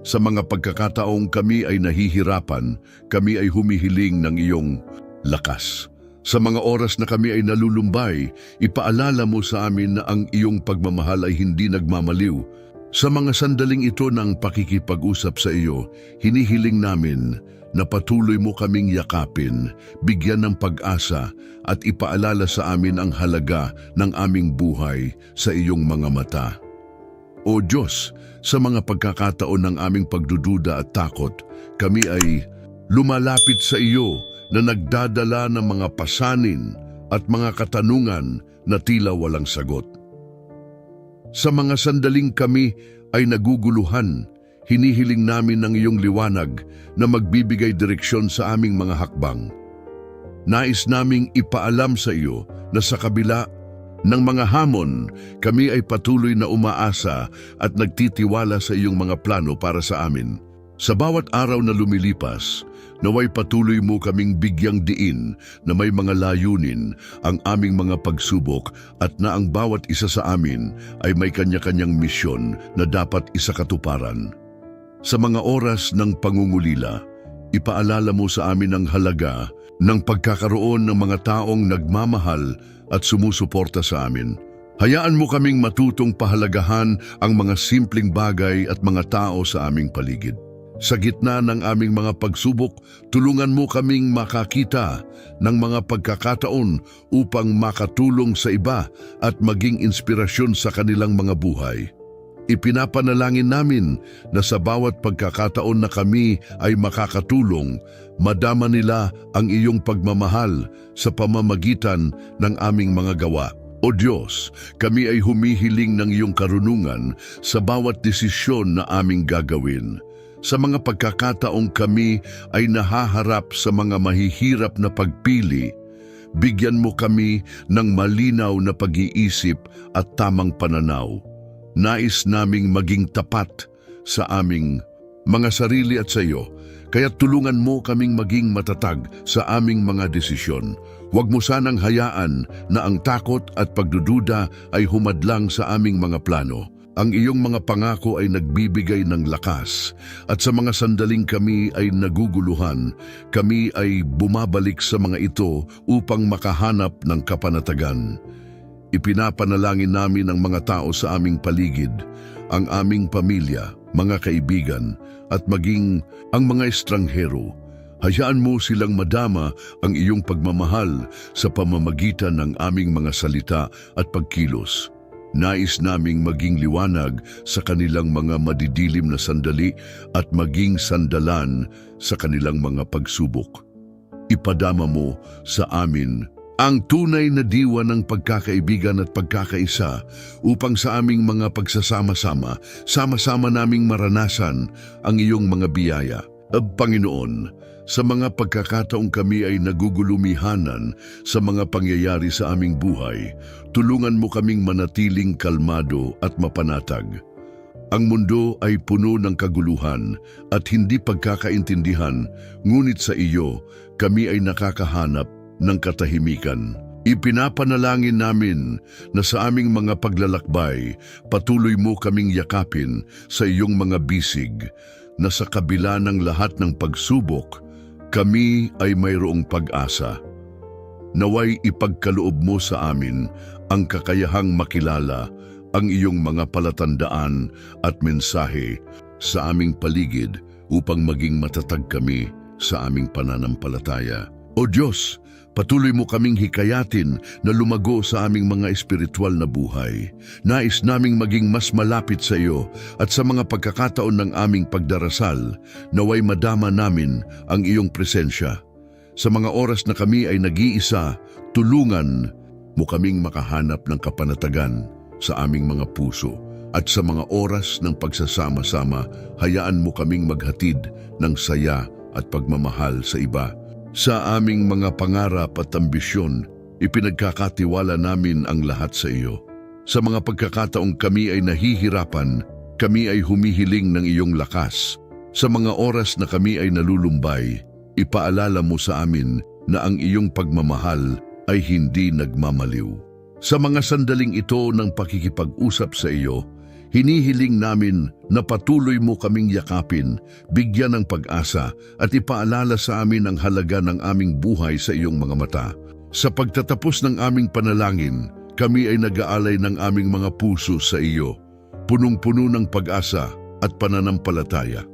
Sa mga pagkakataong kami ay nahihirapan, kami ay humihiling ng iyong lakas. Sa mga oras na kami ay nalulumbay, ipaalala mo sa amin na ang iyong pagmamahal ay hindi nagmamaliw. Sa mga sandaling ito ng pakikipag-usap sa iyo, hinihiling namin na patuloy mo kaming yakapin, bigyan ng pag-asa at ipaalala sa amin ang halaga ng aming buhay sa iyong mga mata. O Diyos, sa mga pagkakataon ng aming pagdududa at takot, kami ay lumalapit sa iyo na nagdadala ng mga pasanin at mga katanungan na tila walang sagot. Sa mga sandaling kami ay naguguluhan, hinihiling namin ng iyong liwanag na magbibigay direksyon sa aming mga hakbang. Nais naming ipaalam sa iyo na sa kabila ng mga hamon, kami ay patuloy na umaasa at nagtitiwala sa iyong mga plano para sa amin. Sa bawat araw na lumilipas, naway patuloy mo kaming bigyang diin na may mga layunin ang aming mga pagsubok at na ang bawat isa sa amin ay may kanya-kanyang misyon na dapat isakatuparan. Sa mga oras ng pangungulila, ipaalala mo sa amin ang halaga ng pagkakaroon ng mga taong nagmamahal at sumusuporta sa amin. Hayaan mo kaming matutong pahalagahan ang mga simpleng bagay at mga tao sa aming paligid. Sa gitna ng aming mga pagsubok, tulungan mo kaming makakita ng mga pagkakataon upang makatulong sa iba at maging inspirasyon sa kanilang mga buhay. Ipinapanalangin namin na sa bawat pagkakataon na kami ay makakatulong, madama nila ang iyong pagmamahal sa pamamagitan ng aming mga gawa. O Diyos, kami ay humihiling ng iyong karunungan sa bawat desisyon na aming gagawin. Sa mga pagkakataong kami ay nahaharap sa mga mahihirap na pagpili, bigyan mo kami ng malinaw na pag-iisip at tamang pananaw. Nais naming maging tapat sa aming mga sarili at sa iyo, kaya tulungan mo kaming maging matatag sa aming mga desisyon. Huwag mo sanang hayaan na ang takot at pagdududa ay humadlang sa aming mga plano. Ang iyong mga pangako ay nagbibigay ng lakas at sa mga sandaling kami ay naguguluhan, kami ay bumabalik sa mga ito upang makahanap ng kapanatagan. Ipinapanalangin namin ang mga tao sa aming paligid, ang aming pamilya, mga kaibigan at maging ang mga estranghero. Hayaan mo silang madama ang iyong pagmamahal sa pamamagitan ng aming mga salita at pagkilos. Nais naming maging liwanag sa kanilang mga madidilim na sandali at maging sandalan sa kanilang mga pagsubok. Ipadama mo sa amin ang tunay na diwa ng pagkakaibigan at pagkakaisa upang sa aming mga pagsasama-sama, sama-sama naming maranasan ang iyong mga biyaya. Panginoon, sa mga pagkakataong kami ay nagugulumihanan sa mga pangyayari sa aming buhay, tulungan mo kaming manatiling kalmado at mapanatag. Ang mundo ay puno ng kaguluhan at hindi pagkakaintindihan, ngunit sa iyo, kami ay nakakahanap ng katahimikan. Ipinapanalangin namin na sa aming mga paglalakbay, patuloy mo kaming yakapin sa iyong mga bisig, na sa kabila ng lahat ng pagsubok, kami ay mayroong pag-asa. Naway ipagkaloob mo sa amin ang kakayahang makilala ang iyong mga palatandaan at mensahe sa aming paligid upang maging matatag kami sa aming pananampalataya. O Diyos, patuloy mo kaming hikayatin na lumago sa aming mga espiritual na buhay. Nais naming maging mas malapit sa iyo at sa mga pagkakataon ng aming pagdarasal, naway madama namin ang iyong presensya. Sa mga oras na kami ay nag-iisa, tulungan mo kaming makahanap ng kapanatagan sa aming mga puso. At sa mga oras ng pagsasama-sama, hayaan mo kaming maghatid ng saya at pagmamahal sa iba. Sa aming mga pangarap at ambisyon, ipinagkakatiwala namin ang lahat sa iyo. Sa mga pagkakataong kami ay nahihirapan, kami ay humihiling ng iyong lakas. Sa mga oras na kami ay nalulumbay, ipaalala mo sa amin na ang iyong pagmamahal ay hindi nagmamaliw. Sa mga sandaling ito ng pakikipag-usap sa iyo, hinihiling namin na patuloy mo kaming yakapin, bigyan ng pag-asa at ipaalala sa amin ang halaga ng aming buhay sa iyong mga mata. Sa pagtatapos ng aming panalangin, kami ay nag-aalay ng aming mga puso sa iyo, punong-puno ng pag-asa at pananampalataya.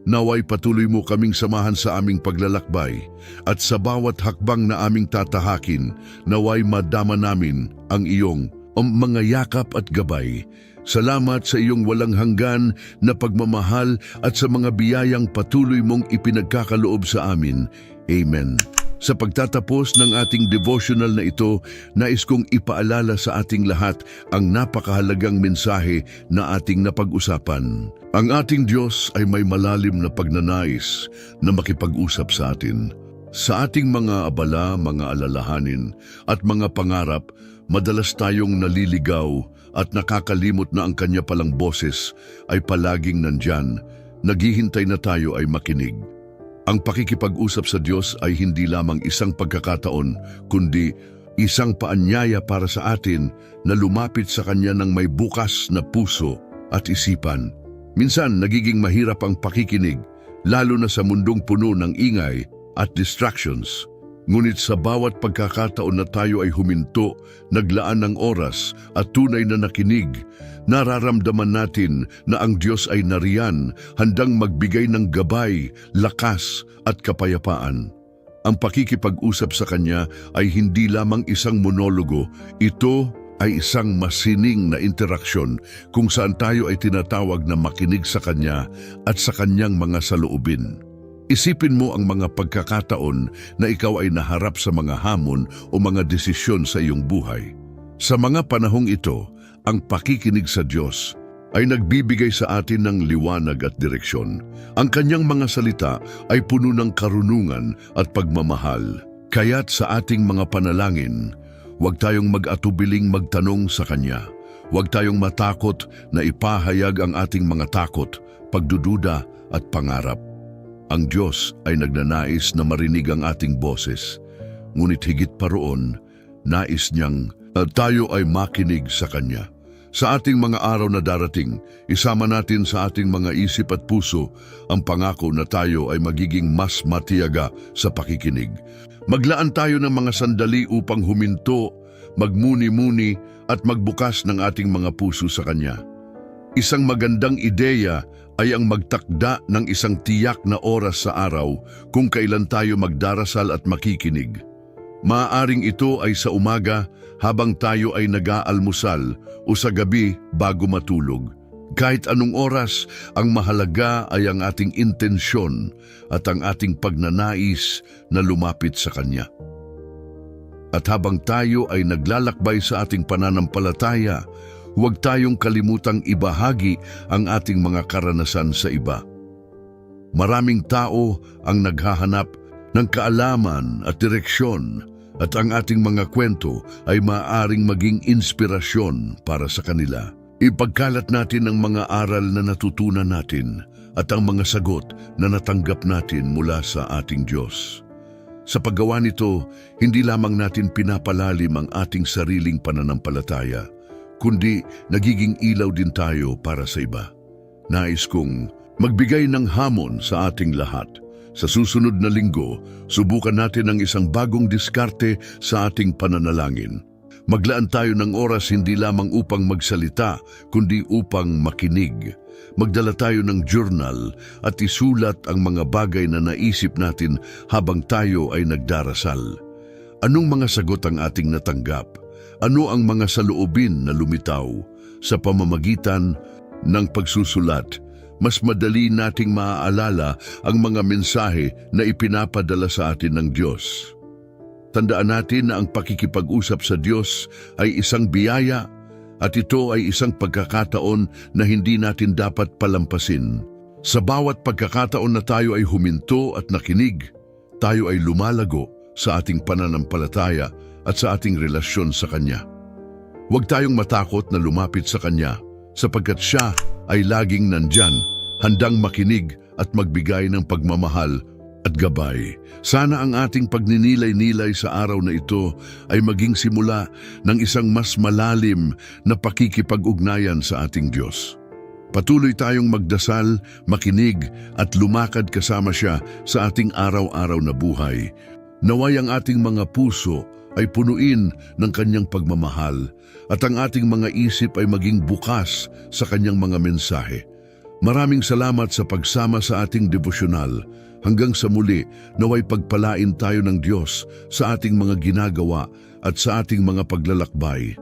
Naway patuloy mo kaming samahan sa aming paglalakbay at sa bawat hakbang na aming tatahakin, naway madama namin ang iyong mga yakap at gabay. Salamat sa iyong walang hanggan na pagmamahal at sa mga biyayang patuloy mong ipinagkakaloob sa amin. Amen. Sa pagtatapos ng ating devotional na ito, nais kong ipaalala sa ating lahat ang napakahalagang mensahe na ating napag-usapan. Ang ating Diyos ay may malalim na pagnanais na makipag-usap sa atin. Sa ating mga abala, mga alalahanin at mga pangarap, madalas tayong naliligaw at nakakalimot na ang kanya palang boses ay palaging nandyan, naghihintay na tayo ay makinig. Ang pakikipag-usap sa Diyos ay hindi lamang isang pagkakataon, kundi isang paanyaya para sa atin na lumapit sa Kanya ng may bukas na puso at isipan. Minsan nagiging mahirap ang pakikinig, lalo na sa mundong puno ng ingay at distractions. Ngunit sa bawat pagkakataon na tayo ay huminto, naglaan ng oras at tunay na nakinig, nararamdaman natin na ang Diyos ay nariyan, handang magbigay ng gabay, lakas at kapayapaan. Ang pakikipag-usap sa Kanya ay hindi lamang isang monologo, ito ay isang masining na interaksyon kung saan tayo ay tinatawag na makinig sa Kanya at sa Kanyang mga saloobin. Isipin mo ang mga pagkakataon na ikaw ay naharap sa mga hamon o mga desisyon sa iyong buhay. Sa mga panahong ito, ang pakikinig sa Diyos ay nagbibigay sa atin ng liwanag at direksyon. Ang Kanyang mga salita ay puno ng karunungan at pagmamahal. Kaya't sa ating mga panalangin, huwag tayong mag-atubiling magtanong sa Kanya. Huwag tayong matakot na ipahayag ang ating mga takot, pagdududa at pangarap. Ang Diyos ay nagnanais na marinig ang ating boses. Ngunit higit pa roon, nais niyang tayo ay makinig sa Kanya. Sa ating mga araw na darating, isama natin sa ating mga isip at puso ang pangako na tayo ay magiging mas matiyaga sa pakikinig. Maglaan tayo ng mga sandali upang huminto, magmuni-muni at magbukas ng ating mga puso sa Kanya. Isang magandang ideya ay ang magtakda ng isang tiyak na oras sa araw kung kailan tayo magdarasal at makikinig. Maaaring ito ay sa umaga habang tayo ay nag-aalmusal o sa gabi bago matulog. Kahit anong oras, ang mahalaga ay ang ating intensyon at ang ating pagnanais na lumapit sa Kanya. At habang tayo ay naglalakbay sa ating pananampalataya, huwag tayong kalimutang ibahagi ang ating mga karanasan sa iba. Maraming tao ang naghahanap ng kaalaman at direksyon, at ang ating mga kwento ay maaaring maging inspirasyon para sa kanila. Ipagkalat natin ang mga aral na natutunan natin at ang mga sagot na natanggap natin mula sa ating Diyos. Sa paggawa nito, hindi lamang natin pinapalalim ang ating sariling pananampalataya, kundi nagiging ilaw din tayo para sa iba. Nais kong magbigay ng hamon sa ating lahat. Sa susunod na linggo, subukan natin ang isang bagong diskarte sa ating pananalangin. Maglaan tayo ng oras hindi lamang upang magsalita, kundi upang makinig. Magdala tayo ng journal at isulat ang mga bagay na naisip natin habang tayo ay nagdarasal. Anong mga sagot ang ating natanggap? Ano ang mga saloobin na lumitaw? Sa pamamagitan ng pagsusulat, mas madali nating maaalala ang mga mensahe na ipinapadala sa atin ng Diyos. Tandaan natin na ang pakikipag-usap sa Diyos ay isang biyaya at ito ay isang pagkakataon na hindi natin dapat palampasin. Sa bawat pagkakataon na tayo ay huminto at nakinig, tayo ay lumalago sa ating pananampalataya at sa ating relasyon sa Kanya. Huwag tayong matakot na lumapit sa Kanya sapagkat Siya ay laging nandyan, handang makinig at magbigay ng pagmamahal at gabay. Sana ang ating pagninilay-nilay sa araw na ito ay maging simula ng isang mas malalim na pakikipag-ugnayan sa ating Diyos. Patuloy tayong magdasal, makinig at lumakad kasama Siya sa ating araw-araw na buhay. Naway ang ating mga puso ay punuin ng Kanyang pagmamahal at ang ating mga isip ay maging bukas sa Kanyang mga mensahe. Maraming salamat sa pagsama sa ating devosyonal. Hanggang sa muli, naway pagpalain tayo ng Diyos sa ating mga ginagawa at sa ating mga paglalakbay.